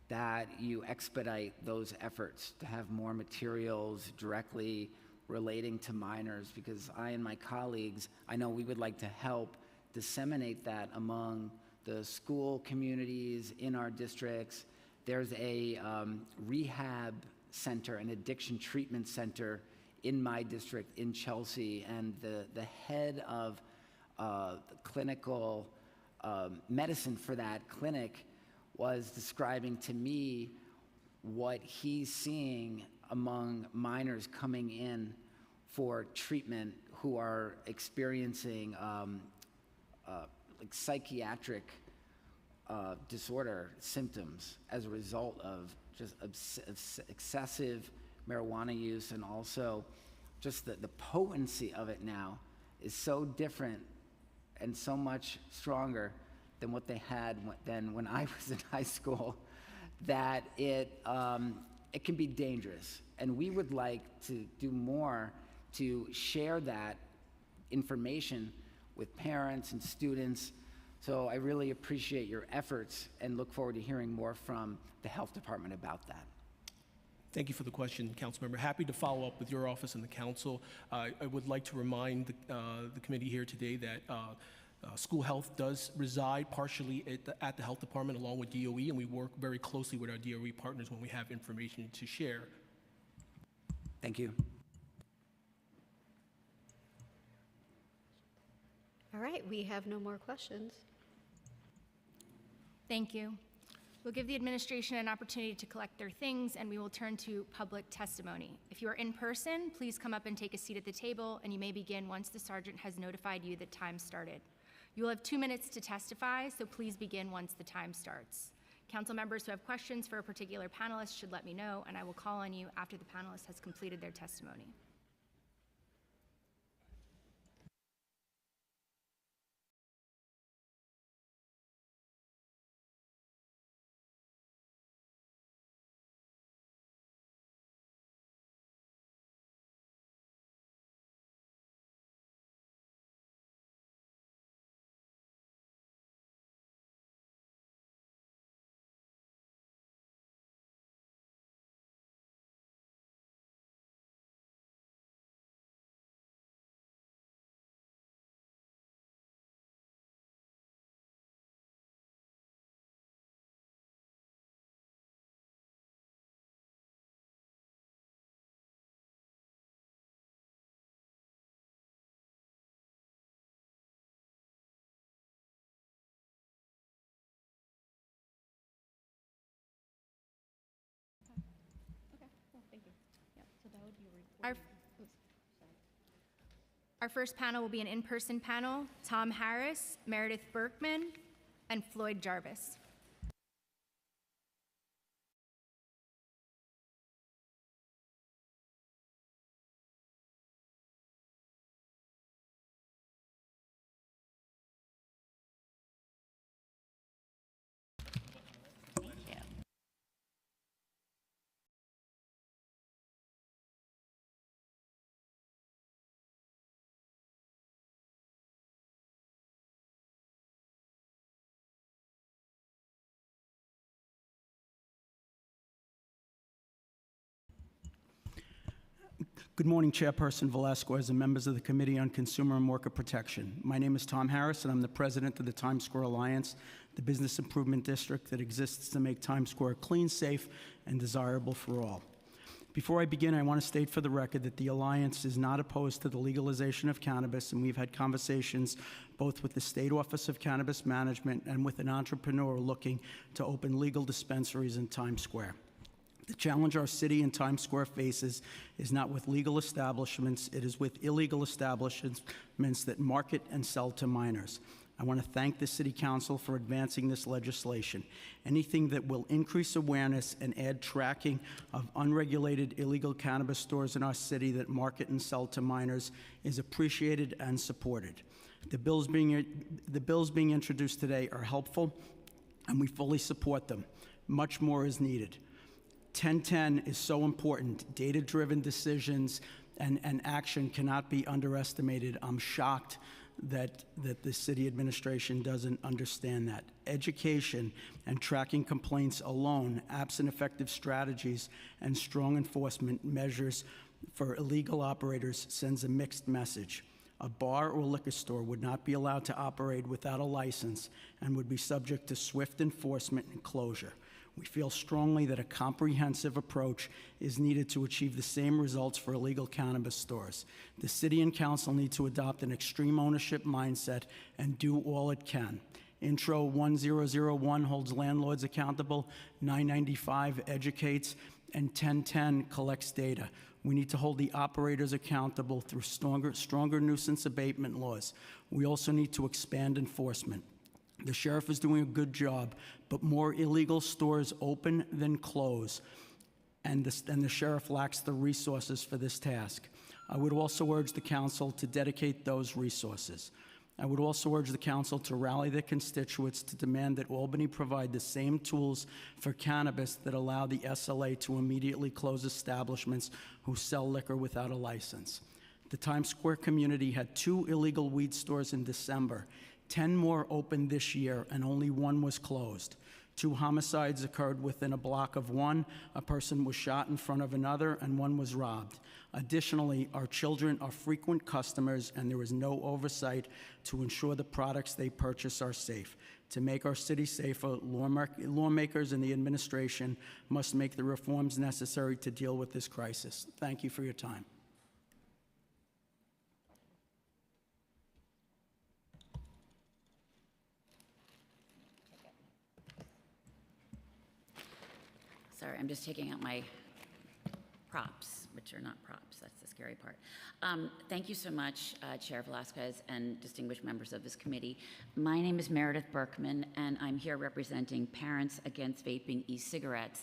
that you expedite those efforts to have more materials directly relating to minors, because I and my colleagues, I know we would like to help disseminate that among the school communities in our districts. There's a rehab center, an addiction treatment center in my district in Chelsea, and the head of clinical medicine for that clinic was describing to me what he's seeing among minors coming in for treatment who are experiencing like psychiatric disorder symptoms as a result of just excessive marijuana use, and also just the potency of it now is so different and so much stronger than what they had then when I was in high school, that it can be dangerous. And we would like to do more to share that information with parents and students. So I really appreciate your efforts and look forward to hearing more from the health department about that. Thank you for the question, Councilmember. Happy to follow up with your office and the council. I would like to remind the committee here today that school health does reside partially at the health department along with DOE, and we work very closely with our DOE partners when we have information to share. Thank you. All right, we have no more questions. Thank you. We'll give the administration an opportunity to collect their things, and we will turn to public testimony. If you are in person, please come up and take a seat at the table, and you may begin once the sergeant has notified you that time started. You will have 2 minutes to testify, so please begin once the time starts. Council members who have questions for a particular panelist should let me know, and I will call on you after the panelist has completed their testimony. Our first panel will be an in-person panel: Tom Harris, Meredith Berkman, and Floyd Jarvis. Good morning, Chairperson Velasquez and members of the Committee on Consumer and Worker Protection. My name is Tom Harris, and I'm the president of the Times Square Alliance, the business improvement district that exists to make Times Square clean, safe, and desirable for all. Before I begin, I want to state for the record that the Alliance is not opposed to the legalization of cannabis, and we've had conversations both with the State Office of Cannabis Management and with an entrepreneur looking to open legal dispensaries in Times Square. The challenge our city and Times Square faces is not with legal establishments, it is with illegal establishments that market and sell to minors. I want to thank the City Council for advancing this legislation. Anything that will increase awareness and add tracking of unregulated illegal cannabis stores in our city that market and sell to minors is appreciated and supported. The bills being introduced today are helpful, and we fully support them. Much more is needed. 1010 is so important. Data-driven decisions and action cannot be underestimated. I'm shocked that the city administration doesn't understand that. Education and tracking complaints alone, absent effective strategies and strong enforcement measures for illegal operators, sends a mixed message. A bar or liquor store would not be allowed to operate without a license and would be subject to swift enforcement and closure. We feel strongly that a comprehensive approach is needed to achieve the same results for illegal cannabis stores. The City and Council need to adopt an extreme ownership mindset and do all it can. Intro 1001 holds landlords accountable, 995 educates, and 1010 collects data. We need to hold the operators accountable through stronger nuisance abatement laws. We also need to expand enforcement. The sheriff is doing a good job, but more illegal stores open than close, and the sheriff lacks the resources for this task. I would also urge the council to dedicate those resources. I would also urge the council to rally their constituents to demand that Albany provide the same tools for cannabis that allow the SLA to immediately close establishments who sell liquor without a license. The Times Square community had 2 illegal weed stores in December. 10 more opened this year, and only 1 was closed. 2 homicides occurred within a block of one. A person was shot in front of another, and 1 was robbed. Additionally, our children are frequent customers, and there is no oversight to ensure the products they purchase are safe. To make our city safer, lawmakers and the administration must make the reforms necessary to deal with this crisis. Thank you for your time. Sorry, I'm just taking out my props, which are not props. That's the scary part. Thank you so much, Chair Velasquez and distinguished members of this committee. My name is Meredith Berkman, and I'm here representing Parents Against Vaping E-Cigarettes,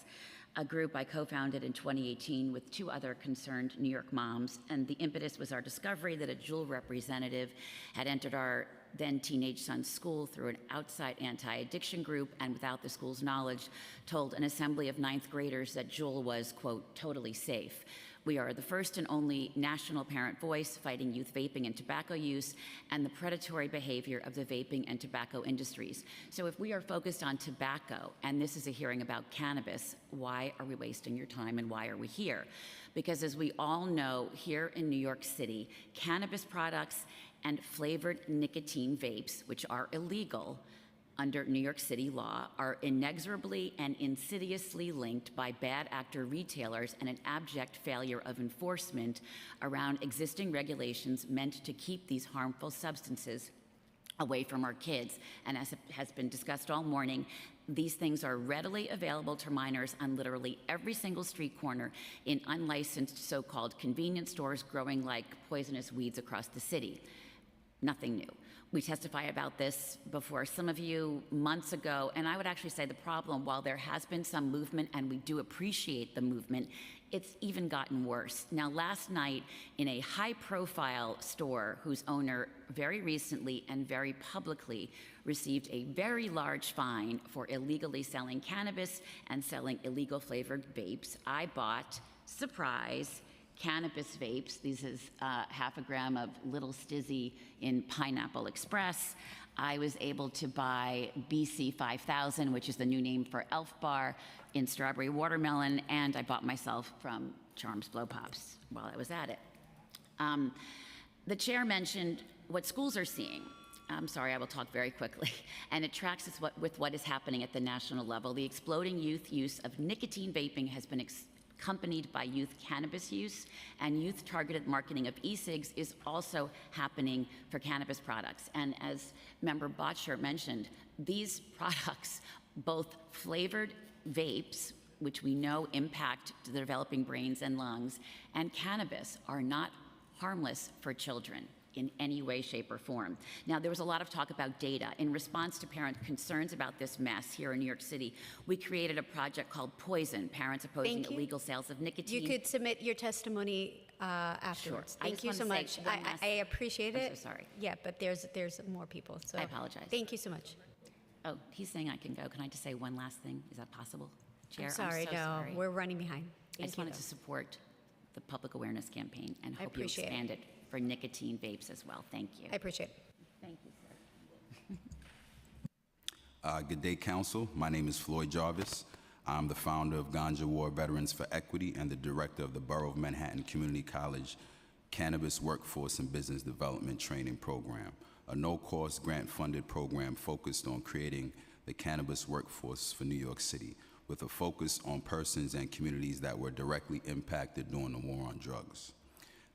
a group I co-founded in 2018 with 2 other concerned New York moms. And the impetus was our discovery that a Juul representative had entered our then teenage son's school through an outside anti-addiction group, and without the school's knowledge, told an assembly of 9th graders that Juul was, quote, totally safe. We are the first and only national parent voice fighting youth vaping and tobacco use and the predatory behavior of the vaping and tobacco industries. So if we are focused on tobacco, and this is a hearing about cannabis, why are we wasting your time and why are we here? Because as we all know, here in New York City, cannabis products and flavored nicotine vapes, which are illegal under New York City law, are inexorably and insidiously linked by bad actor retailers and an abject failure of enforcement around existing regulations meant to keep these harmful substances away from our kids. And as has been discussed all morning, these things are readily available to minors on literally every single street corner in unlicensed so-called convenience stores growing like poisonous weeds across the city. Nothing new. We testified about this before some of you months ago, and I would actually say the problem, while there has been some movement and we do appreciate the movement, it's even gotten worse. Now, last night in a high-profile store whose owner very recently and very publicly received a very large fine for illegally selling cannabis and selling illegal flavored vapes, I bought, surprise, cannabis vapes. This is half a gram of Little Stizzy in Pineapple Express. I was able to buy BC 5000, which is the new name for Elf Bar, in Strawberry Watermelon, and I bought myself from Charms Blow Pops while I was at it. The chair mentioned what schools are seeing. I'm sorry, I will talk very quickly. And it tracks with what is happening at the national level. The exploding youth use of nicotine vaping has been accompanied by youth cannabis use, and youth-targeted marketing of e-cigs is also happening for cannabis products. And as Member Botcher mentioned, these products, both flavored vapes, which we know impact the developing brains and lungs, and cannabis are not harmless for children in any way, shape, or form. Now, there was a lot of talk about data. In response to parent concerns about this mess here in New York City, we created a project called Poison, Parents Opposing Illegal Sales of Nicotine. You could submit your testimony afterwards. Sure. I Thank just you wanna so say much. one last- I appreciate it. I'm so sorry. Yeah, but there's more people, so. I apologize. Thank you so much. Oh, he's saying I can go. Can I just say one last thing? Is that possible? Chair, I'm sorry, so no, sorry. we're running behind. I Thank just you, wanted though. to support the public awareness campaign and I hope you appreciate it. expand it for nicotine vapes as well. Thank you. I appreciate it. Thank you, sir. Good day, Council. My name is Floyd Jarvis. I'm the founder of Ganja War Veterans for Equity and the director of the Borough of Manhattan Community College Cannabis Workforce and Business Development Training Program, a no-cost grant-funded program focused on creating the cannabis workforce for New York City, with a focus on persons and communities that were directly impacted during the war on drugs.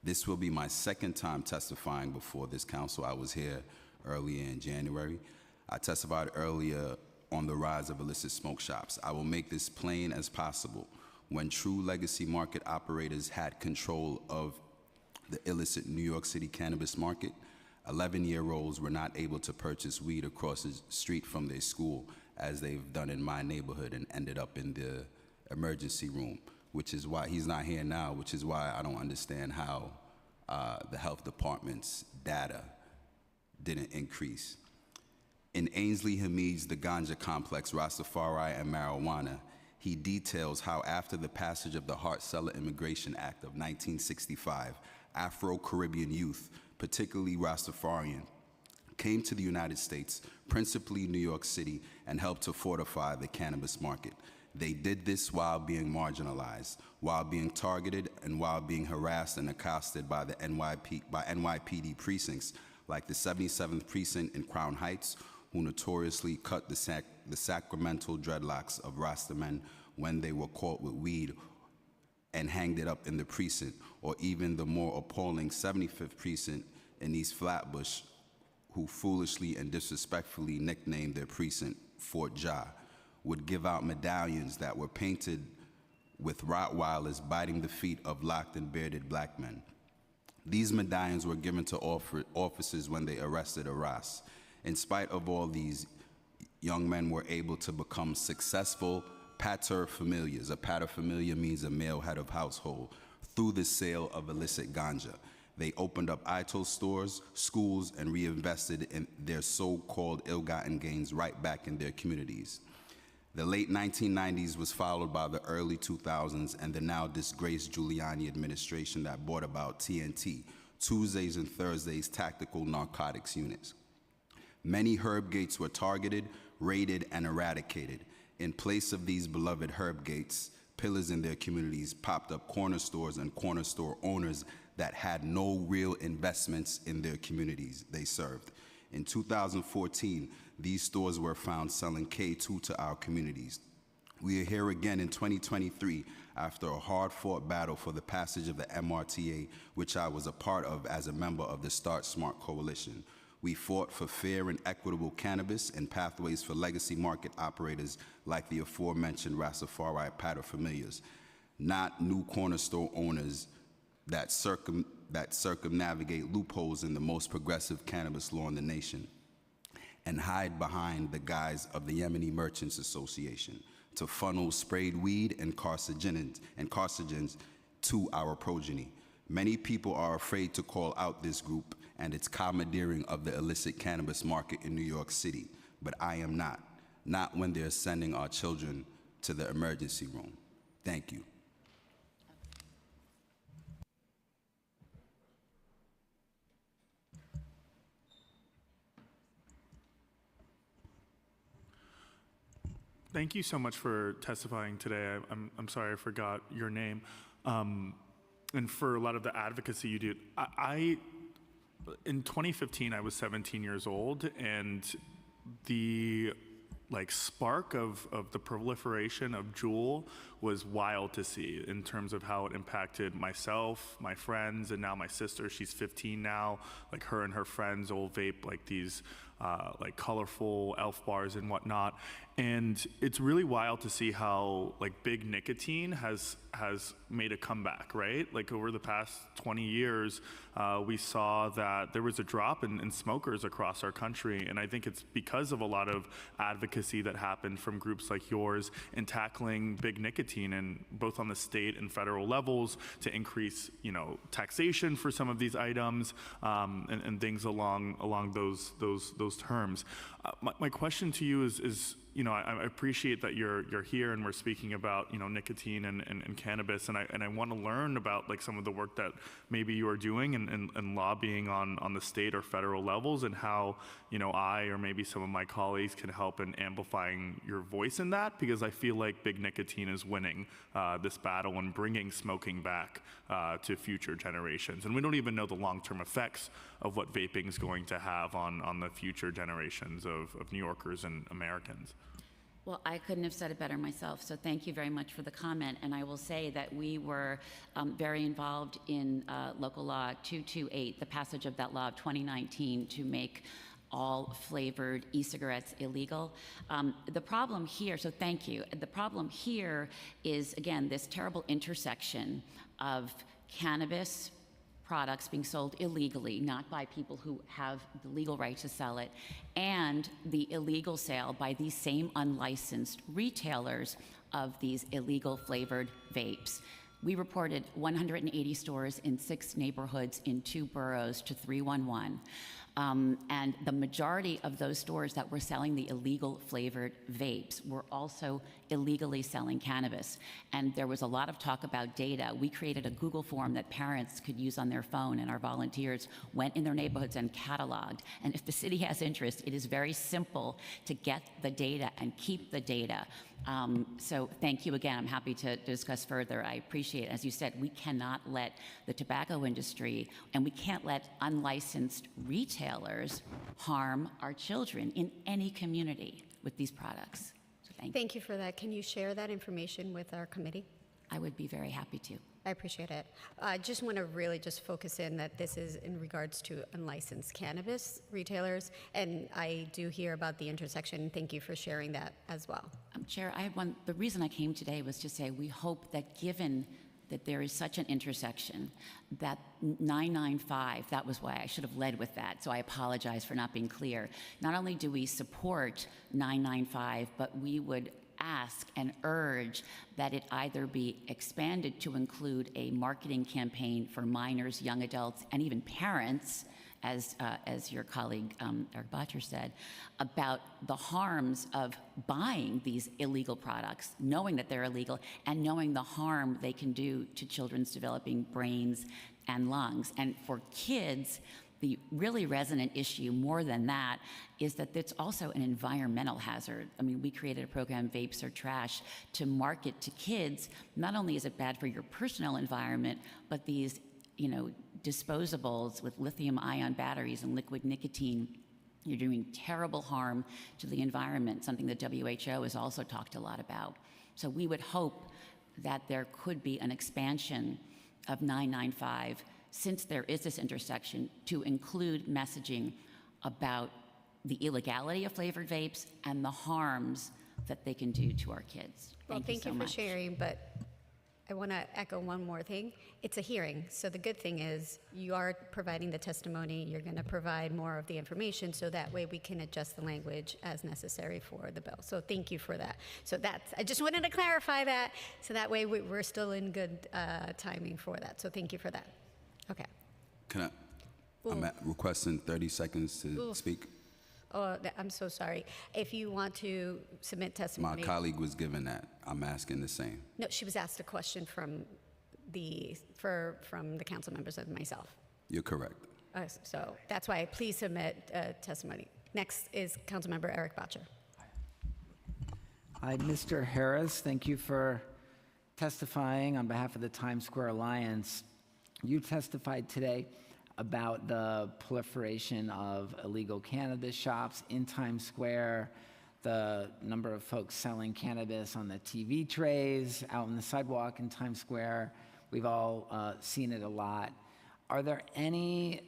This will be my second time testifying before this council. I was here earlier in January. I testified earlier on the rise of illicit smoke shops. I will make this plain as possible. When true legacy market operators had control of the illicit New York City cannabis market, 11-year-olds were not able to purchase weed across the street from their school, as they've done in my neighborhood, and ended up in the emergency room, which is why he's not here now, which is why I don't understand how the health department's data didn't increase. In Ainsley Hamid's The Ganja Complex, Rastafari and Marijuana, he details how after the passage of the Hart-Celler Immigration Act of 1965, Afro-Caribbean youth, particularly Rastafarian, came to the United States, principally New York City, and helped to fortify the cannabis market. They did this while being marginalized, while being targeted, and while being harassed and accosted by the NYPD precincts, like the 77th Precinct in Crown Heights, who notoriously cut the sacramental dreadlocks of Rastamen when they were caught with weed and hanged it up in the precinct, or even the more appalling 75th Precinct in East Flatbush, who foolishly and disrespectfully nicknamed their precinct Fort Ja, would give out medallions that were painted with Rottweilers biting the feet of locked and bearded black men. These medallions were given to officers when they arrested a Ras. In spite of all these, young men were able to become successful paterfamilias. A paterfamilia means a male head of household, through the sale of illicit ganja. They opened up ITO stores, schools, and reinvested in their so-called ill-gotten gains right back in their communities. The late 1990s was followed by the early 2000s and the now disgraced Giuliani administration that brought about TNT, Tuesdays and Thursdays Tactical Narcotics Units. Many herb gates were targeted, raided, and eradicated. In place of these beloved herb gates, pillars in their communities popped up corner stores and corner store owners that had no real investments in their communities they served. In 2014, these stores were found selling K2 to our communities. We are here again in 2023 after a hard-fought battle for the passage of the MRTA, which I was a part of as a member of the Start Smart Coalition. We fought for fair and equitable cannabis and pathways for legacy market operators like the aforementioned Rastafari paterfamilias, not new corner store owners that circumnavigate loopholes in the most progressive cannabis law in the nation and hide behind the guise of the Yemeni Merchants Association to funnel sprayed weed and carcinogens to our progeny. Many people are afraid to call out this group and its commandeering of the illicit cannabis market in New York City, but I am not when they're sending our children to the emergency room. Thank you. Thank you so much for testifying today. I'm sorry I forgot your name. and for a lot of the advocacy you do. In 2015, I was 17 years old, and the spark of the proliferation of Juul was wild to see in terms of how it impacted myself, my friends, and now my sister. She's 15 now. Her and her friends all vape these colorful elf bars and whatnot. And it's really wild to see how big nicotine has made a comeback, right? Over the past 20 years, we saw that there was a drop in smokers across our country. And I think it's because of a lot of advocacy that happened from groups like yours in tackling big nicotine, and both on the state and federal levels to increase, taxation for some of these items, and things along those terms. My question to you is I appreciate that you're here and we're speaking about nicotine and cannabis, and I want to learn about some of the work that maybe you are doing and lobbying on the state or federal levels, and how I or maybe some of my colleagues can help in amplifying your voice in that, because I feel like big nicotine is winning this battle and bringing smoking back to future generations, and we don't even know the long-term effects of what vaping is going to have on the future generations of New Yorkers and Americans. Well, I couldn't have said it better myself, so thank you very much for the comment. And I will say that we were very involved in local law 228, the passage of that law of 2019 to make all flavored e-cigarettes illegal. The problem here, so thank you. The problem here is, again, this terrible intersection of cannabis products being sold illegally, not by people who have the legal right to sell it, and the illegal sale by these same unlicensed retailers of these illegal flavored vapes. We reported 180 stores in 6 neighborhoods in 2 boroughs to 311. And the majority of those stores that were selling the illegal flavored vapes were also illegally selling cannabis. And there was a lot of talk about data. We created a Google form that parents could use on their phone, and our volunteers went in their neighborhoods and cataloged. And if the city has interest, it is very simple to get the data and keep the data. So thank you again. I'm happy to discuss further. I appreciate it. As you said, we cannot let the tobacco industry and we can't let unlicensed retailers harm our children in any community with these products. So thank you for that. Can you share that information with our committee? I would be very happy to. I appreciate it. I just want to really just focus in that this is in regards to unlicensed cannabis retailers, and I do hear about the intersection. Thank you for sharing that as well. Chair, I have one. The reason I came today was to say we hope that given that there is such an intersection, that 995, that was why I should have led with that, so I apologize for not being clear. Not only do we support 995, but we would ask and urge that it either be expanded to include a marketing campaign for minors, young adults, and even parents, as your colleague Eric Botcher said, about the harms of buying these illegal products, knowing that they're illegal, and knowing the harm they can do to children's developing brains and lungs. And for kids, the really resonant issue, more than that, is that it's also an environmental hazard. I mean, we created a program, Vapes Are Trash, to market to kids. Not only is it bad for your personal environment, but these, disposables with lithium-ion batteries and liquid nicotine, you're doing terrible harm to the environment, something the WHO has also talked a lot about. So we would hope that there could be an expansion of 995, since there is this intersection, to include messaging about the illegality of flavored vapes and the harms that they can do to our kids. Well, thank you so for much. sharing, but I want to echo one more thing. It's a hearing, so the good thing is you are providing the testimony. You're going to provide more of the information, so that way we can adjust the language as necessary for the bill. So thank you for that. So I just wanted to clarify that, so that way we're still in good timing for that. So thank you for that. Okay. I'm requesting 30 seconds to speak. Oh, I'm so sorry. If you want to submit testimony. My colleague was given that. I'm asking the same. No, she was asked a question from the council members and myself. You're correct. So that's why please submit testimony. Next is Councilmember Eric Botcher. Hi, Mr. Harris. Thank you for testifying on behalf of the Times Square Alliance. You testified today about the proliferation of illegal cannabis shops in Times Square, the number of folks selling cannabis on the TV trays out on the sidewalk in Times Square. We've all seen it a lot. Are there any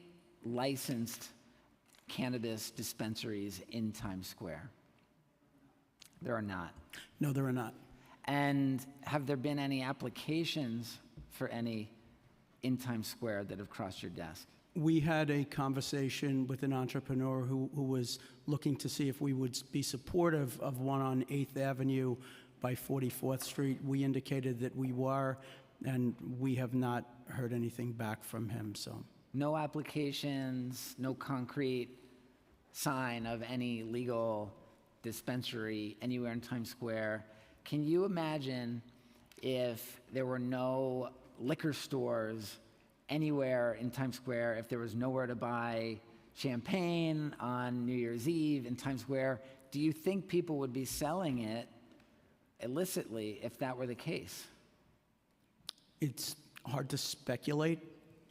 licensed cannabis dispensaries in Times Square? There are not. No, there are not. And have there been any applications for any in Times Square that have crossed your desk? We had a conversation with an entrepreneur who was looking to see if we would be supportive of one on 8th Avenue by 44th Street. We indicated that we were, and we have not heard anything back from him, so. No applications, no concrete sign of any legal dispensary anywhere in Times Square. Can you imagine if there were no liquor stores anywhere in Times Square, if there was nowhere to buy champagne on New Year's Eve in Times Square? Do you think people would be selling it illicitly if that were the case? It's hard to speculate,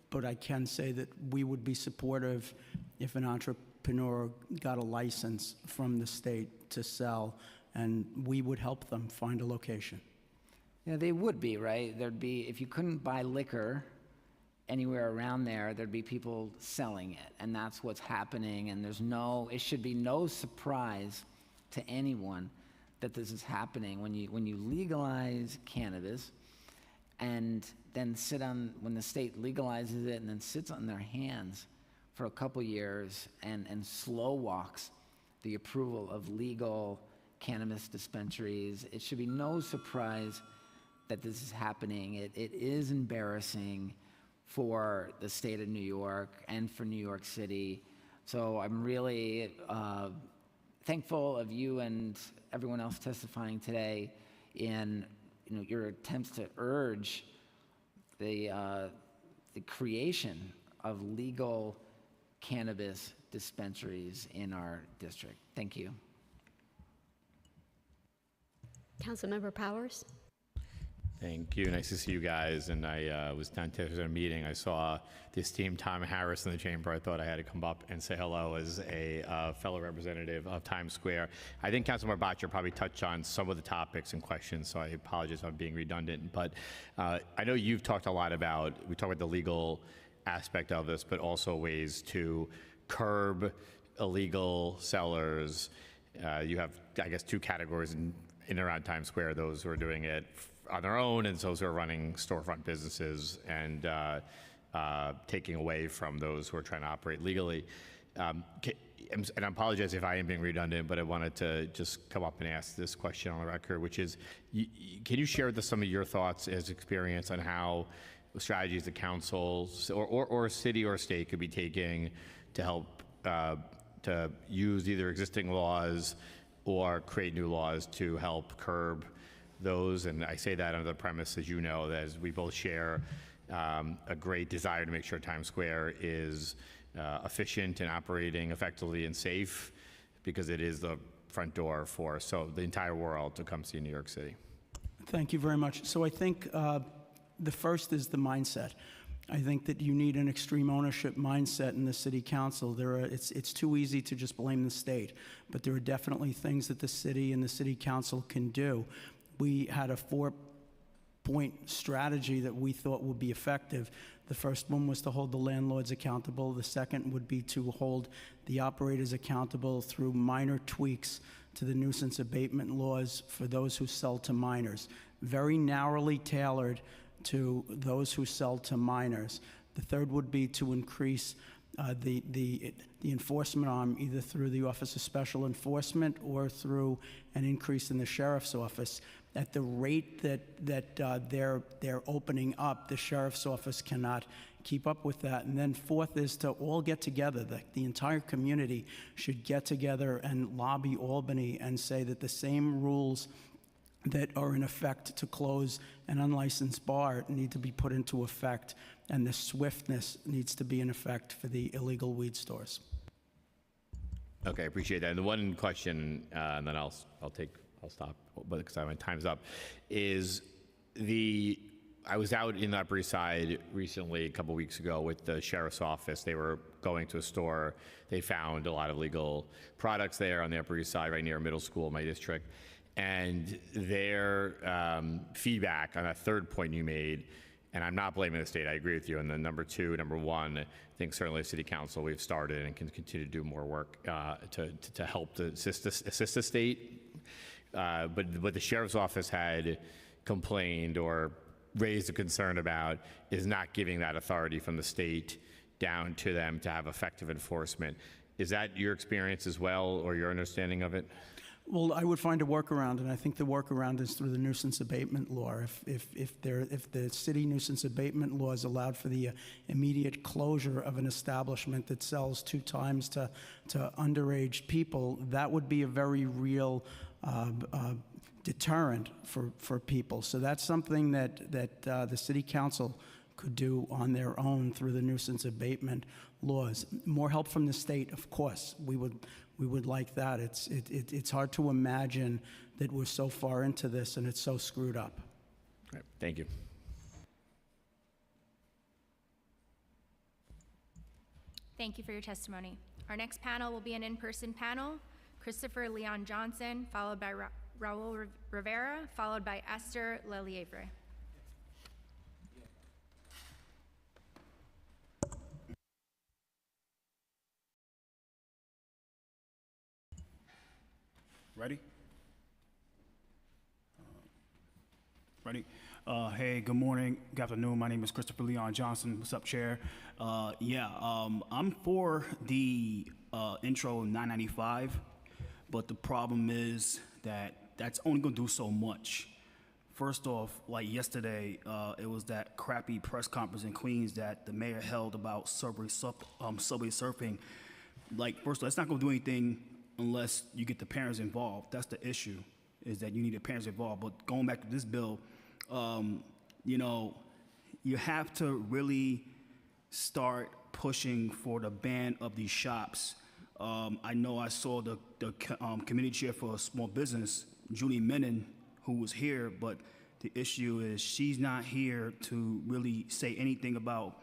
but I can say that we would be supportive if an entrepreneur got a license from the state to sell, and we would help them find a location. Yeah, they would be, right? There'd be, if you couldn't buy liquor anywhere around there, there'd be people selling it, and that's what's happening, and it should be no surprise to anyone that this is happening. When you legalize cannabis and then when the state legalizes it and then sits on their hands for a couple years and slow walks the approval of legal cannabis dispensaries, it should be no surprise that this is happening. It is embarrassing for the state of New York and for New York City. So I'm really thankful of you and everyone else testifying today in your attempts to urge the creation of legal cannabis dispensaries in our district. Thank you. Councilmember Powers. Thank you. Nice to see you guys. And I was downstairs at a meeting. I saw the esteemed Tom Harris in the chamber. I thought I had to come up and say hello as a fellow representative of Times Square. I think Councilmember Botcher probably touched on some of the topics and questions, so I apologize if I'm being redundant. But I know you've talked a lot about, we talked about the legal aspect of this, but also ways to curb illegal sellers. You have, I guess, two categories in and around Times Square, those who are doing it on their own and those who are running storefront businesses and taking away from those who are trying to operate legally. And I apologize if I am being redundant, but I wanted to just come up and ask this question on the record, which is, can you share with us some of your thoughts as experience on how strategies the council or city or state could be taking to help to use either existing laws or create new laws to help curb those? And I say that under the premise, as you know, that as we both share a great desire to make sure Times Square is efficient and operating effectively and safe, because it is the front door for the entire world to come see New York City. Thank you very much. So I think the first is the mindset. I think that you need an extreme ownership mindset in the city council. It's too easy to just blame the state, but there are definitely things that the city and the city council can do. We had a 4-point strategy that we thought would be effective. The first one was to hold the landlords accountable. The second would be to hold the operators accountable through minor tweaks to the nuisance abatement laws for those who sell to minors, very narrowly tailored to those who sell to minors. The third would be to increase the enforcement arm, either through the Office of Special Enforcement or through an increase in the sheriff's office. At the rate that they're opening up, the sheriff's office cannot keep up with that. And then fourth is to all get together. The entire community should get together and lobby Albany and say that the same rules that are in effect to close an unlicensed bar need to be put into effect, and the swiftness needs to be in effect for the illegal weed stores. Okay, I appreciate that. And the one question, and then I'll stop, but because my time's up, is I was out in the Upper East Side recently, a couple weeks ago, with the sheriff's office. They were going to a store. They found a lot of legal products there on the Upper East Side, right near a middle school, my district. And their feedback on that third point you made, and I'm not blaming the state, I agree with you. And then number one, I think certainly City Council, we've started and can continue to do more work to help to assist the state. But the sheriff's office had complained or raised a concern about is not giving that authority from the state down to them to have effective enforcement. Is that your experience as well, or your understanding of it? Well, I would find a workaround, and I think the workaround is through the nuisance abatement law. If the city nuisance abatement law is allowed for the immediate closure of an establishment that sells 2 times to underage people, that would be a very real deterrent for people. So that's something that the city council could do on their own through the nuisance abatement laws. More help from the state, of course. We would like that. It's hard to imagine that we're so far into this and it's so screwed up. All right, thank you. Thank you for your testimony. Our next panel will be an in-person panel. Christopher Leon Johnson, followed by Raul Rivera, followed by Esther Lelievre. Ready? Ready? Hey, good morning, good afternoon. My name is Christopher Leon Johnson. What's up, Chair? I'm for the intro 995, but the problem is that that's only going to do so much. First off, like yesterday, it was that crappy press conference in Queens that the mayor held about subway surfing. Like, first of all, it's not going to do anything unless you get the parents involved. That's the issue, is that you need the parents involved. But going back to this bill, you have to really start pushing for the ban of these shops. I know I saw the committee chair for small business, Julie Menon, who was here, but the issue is she's not here to really say anything about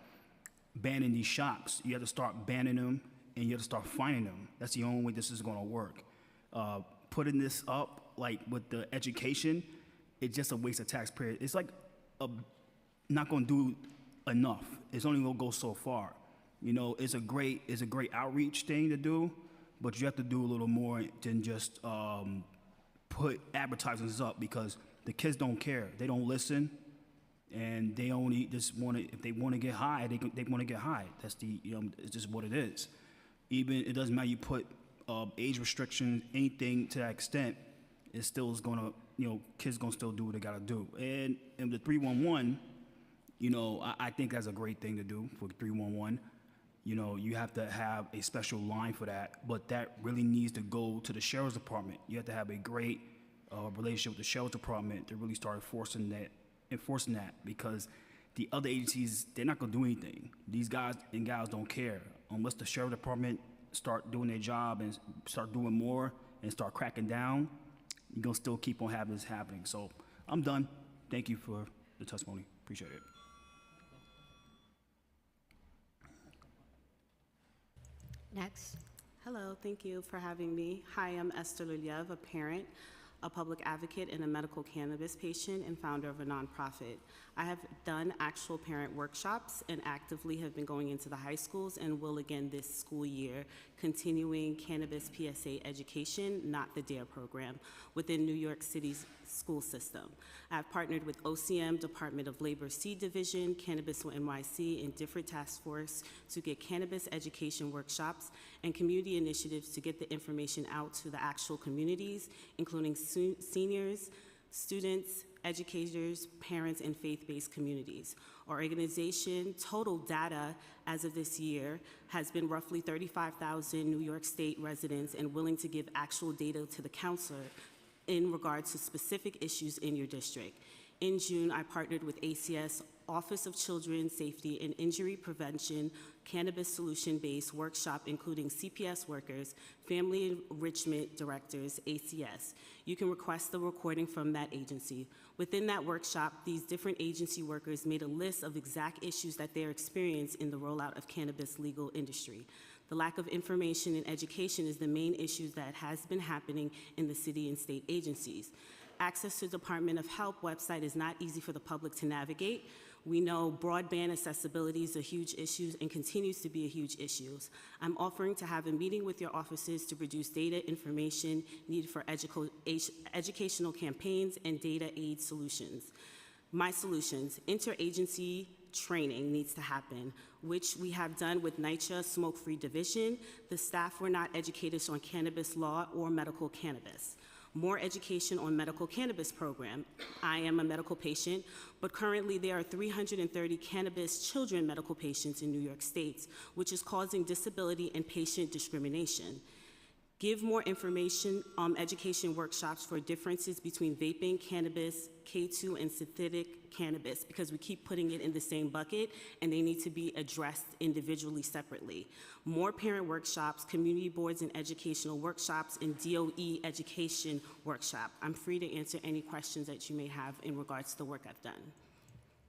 banning these shops. You have to start banning them, and you have to start fining them. That's the only way this is going to work. Putting this up, like with the education, it's just a waste of taxpayer. It's like not going to do enough. It's only going to go so far. You know, it's a great outreach thing to do, but you have to do a little more than just put advertisements up, because the kids don't care. They don't listen, and they only just want to. If they want to get high, they want to get high. That's it's just what it is. Even it doesn't matter. You put age restrictions, anything to that extent, it still is gonna. Kids gonna still do what they gotta do. And the 311, I think that's a great thing to do for 311. You have to have a special line for that, but that really needs to go to the sheriff's department. You have to have a great relationship with the sheriff's department to really start enforcing that, because the other agencies, they're not gonna do anything. These guys and gals don't care unless the sheriff's department start doing their job and start doing more and start cracking down. You're gonna still keep on having this happening. So I'm done. Thank you for the testimony. Appreciate it. Next. Hello, thank you for having me. Hi, I'm Esther Leliev, a parent, a public advocate, and a medical cannabis patient, and founder of a nonprofit. I have done actual parent workshops and actively have been going into the high schools and will again this school year, continuing cannabis PSA education, not the DARE program, within New York City's school system. I've partnered with OCM, Department of Labor C Division, Cannabis NYC, and different task force to get cannabis education workshops and community initiatives to get the information out to the actual communities, including seniors, students, educators, parents, and faith-based communities. Our organization total data as of this year has been roughly 35,000 New York State residents and willing to give actual data to the counselor in regards to specific issues in your district. In June, I partnered with ACS Office of Children's Safety and Injury Prevention cannabis solution-based workshop including CPS workers, family enrichment directors, ACS. You can request the recording from that agency. Within that workshop, these different agency workers made a list of exact issues that they're experiencing in the rollout of cannabis legal industry. The lack of information and education is the main issue that has been happening in the city and state agencies. Access to Department of Health website is not easy for the public to navigate. We know broadband accessibility is a huge issue and continues to be a huge issue. I'm offering to have a meeting with your offices to produce data information needed for educational campaigns and data aid solutions. My solutions: interagency training needs to happen, which we have done with NYCHA Smoke-Free Division. The staff were not educated on cannabis law or medical cannabis. More education on medical cannabis program. I am a medical patient, but currently there are 330 cannabis children medical patients in New York State, which is causing disability and patient discrimination. Give more information, education workshops for differences between vaping, cannabis, K2, and synthetic cannabis, because we keep putting it in the same bucket and they need to be addressed individually separately. More parent workshops, community boards and educational workshops, and DOE education workshop. I'm free to answer any questions that you may have in regards to the work I've done.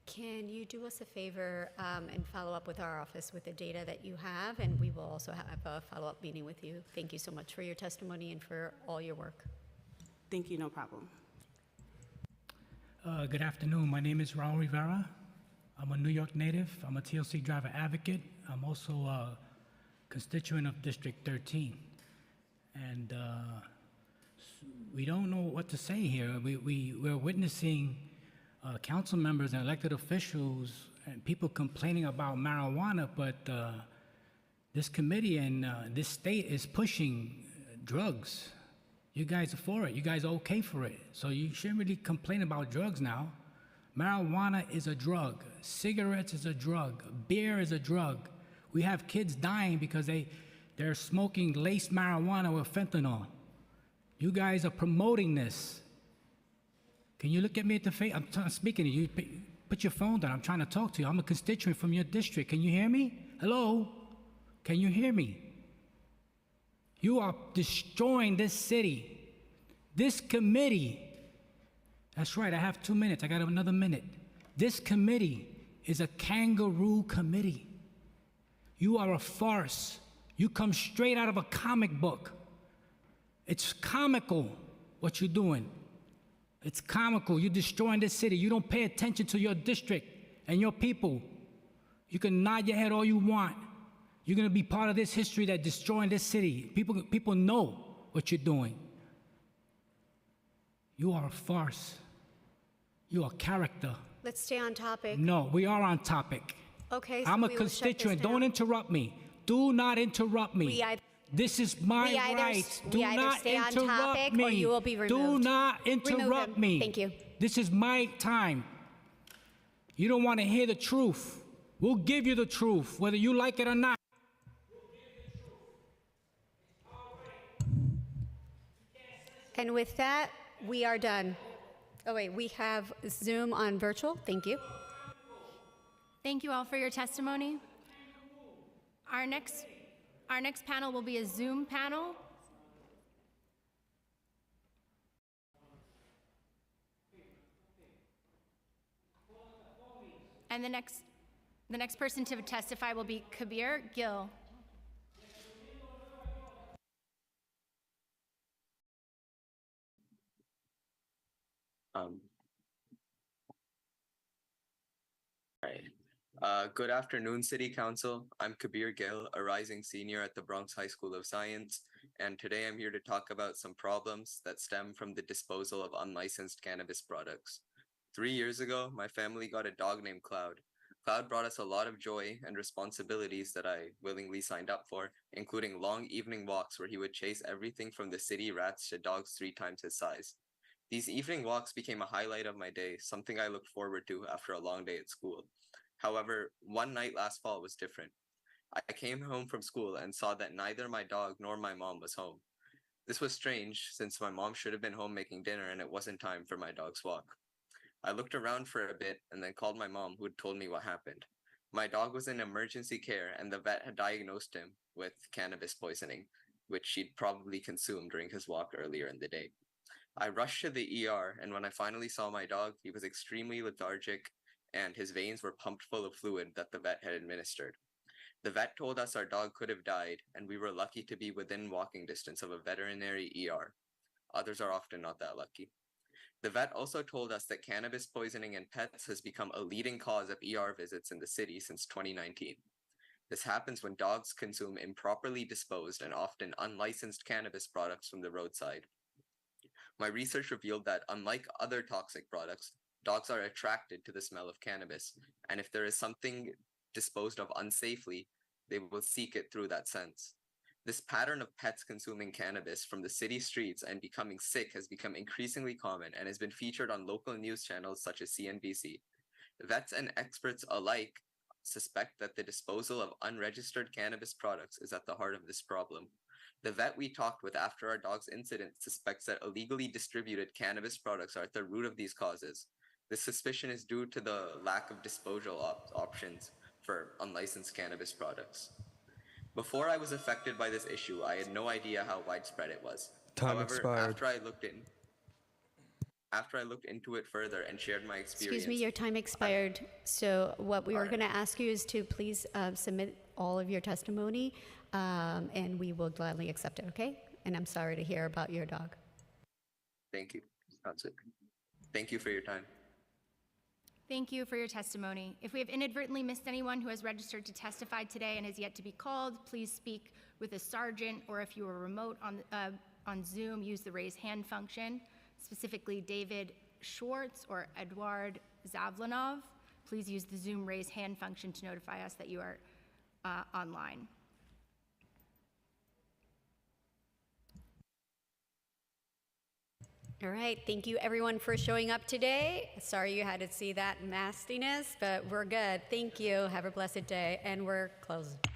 Can you do us a favor and follow up with our office with the data that you have, and we will also have a follow-up meeting with you. Thank you so much for your testimony and for all your work. Thank you, no problem. Good afternoon. My name is Raul Rivera. I'm a New York native. I'm a TLC driver advocate. I'm also a constituent of District 13. And we don't know what to say here. We're witnessing council members and elected officials and people complaining about marijuana, but this committee and this state is pushing drugs. You guys are for it. You guys are okay for it. So you shouldn't really complain about drugs now. Marijuana is a drug. Cigarettes is a drug. Beer is a drug. We have kids dying because they're smoking laced marijuana with fentanyl. You guys are promoting this. Can you look at me at the face? I'm speaking to you. Put your phone down. I'm trying to talk to you. I'm a constituent from your district. Can you hear me? Hello? Can you hear me? You are destroying this city. This committee, that's right, I have 2 minutes. I got another minute. This committee is a kangaroo committee. You are a farce. You come straight out of a comic book. It's comical what you're doing. It's comical. You're destroying this city. You don't pay attention to your district and your people. You can nod your head all you want. You're going to be part of this history that's destroying this city. People know what you're doing. You are a farce. You are a character. Let's stay on topic. No, we are on topic. Okay, so I'm a we will shut this constituent. down. Don't interrupt me. Do not interrupt me. This is my right. Do not stay on interrupt topic me. or you will be removed. Do not Remove interrupt him. me. Thank you. This is my time. You don't want to hear the truth. We'll give you the truth, whether you like it or not. And with that, we are done. Oh wait, we have Zoom on virtual. Thank you. Thank you all for your testimony. Our next panel will be a Zoom panel. And the next person to testify will be Kabir Gill. Good afternoon, City Council. I'm Kabir Gill, a rising senior at the Bronx High School of Science, and today I'm here to talk about some problems that stem from the disposal of unlicensed cannabis products. 3 years ago, my family got a dog named Cloud. Cloud brought us a lot of joy and responsibilities that I willingly signed up for, including long evening walks where he would chase everything from the city rats to dogs 3 times his size. These evening walks became a highlight of my day, something I looked forward to after a long day at school. However, one night last fall was different. I came home from school and saw that neither my dog nor my mom was home. This was strange since my mom should have been home making dinner and it wasn't time for my dog's walk. I looked around for a bit and then called my mom, who had told me what happened. My dog was in emergency care, and the vet had diagnosed him with cannabis poisoning, which she'd probably consumed during his walk earlier in the day. I rushed to the ER, and when I finally saw my dog, he was extremely lethargic, and his veins were pumped full of fluid that the vet had administered. The vet told us our dog could have died, and we were lucky to be within walking distance of a veterinary ER. Others are often not that lucky. The vet also told us that cannabis poisoning in pets has become a leading cause of ER visits in the city since 2019. This happens when dogs consume improperly disposed and often unlicensed cannabis products from the roadside. My research revealed that, unlike other toxic products, dogs are attracted to the smell of cannabis, and if there is something disposed of unsafely, they will seek it through that sense. This pattern of pets consuming cannabis from the city streets and becoming sick has become increasingly common and has been featured on local news channels such as CNBC. Vets and experts alike suspect that the disposal of unregistered cannabis products is at the heart of this problem. The vet we talked with after our dog's incident suspects that illegally distributed cannabis products are at the root of these causes. This suspicion is due to the lack of disposal options for unlicensed cannabis products. Before I was affected by this issue, I had no idea how widespread it was. Time However, expired. after I looked into it further and shared my experience. Excuse me, your time expired. So what we were going to ask you is to please submit all of your testimony, and we will gladly accept it, okay? And I'm sorry to hear about your dog. Thank you. That's it. Thank you for your time. Thank you for your testimony. If we have inadvertently missed anyone who has registered to testify today and has yet to be called, please speak with a sergeant, or if you are remote on Zoom, use the raise hand function. Specifically, David Schwartz or Eduard Zavlanov, please use the Zoom raise hand function to notify us that you are online. All right, thank you everyone for showing up today. Sorry you had to see that nastiness, but we're good. Thank you. Have a blessed day, and we're closed.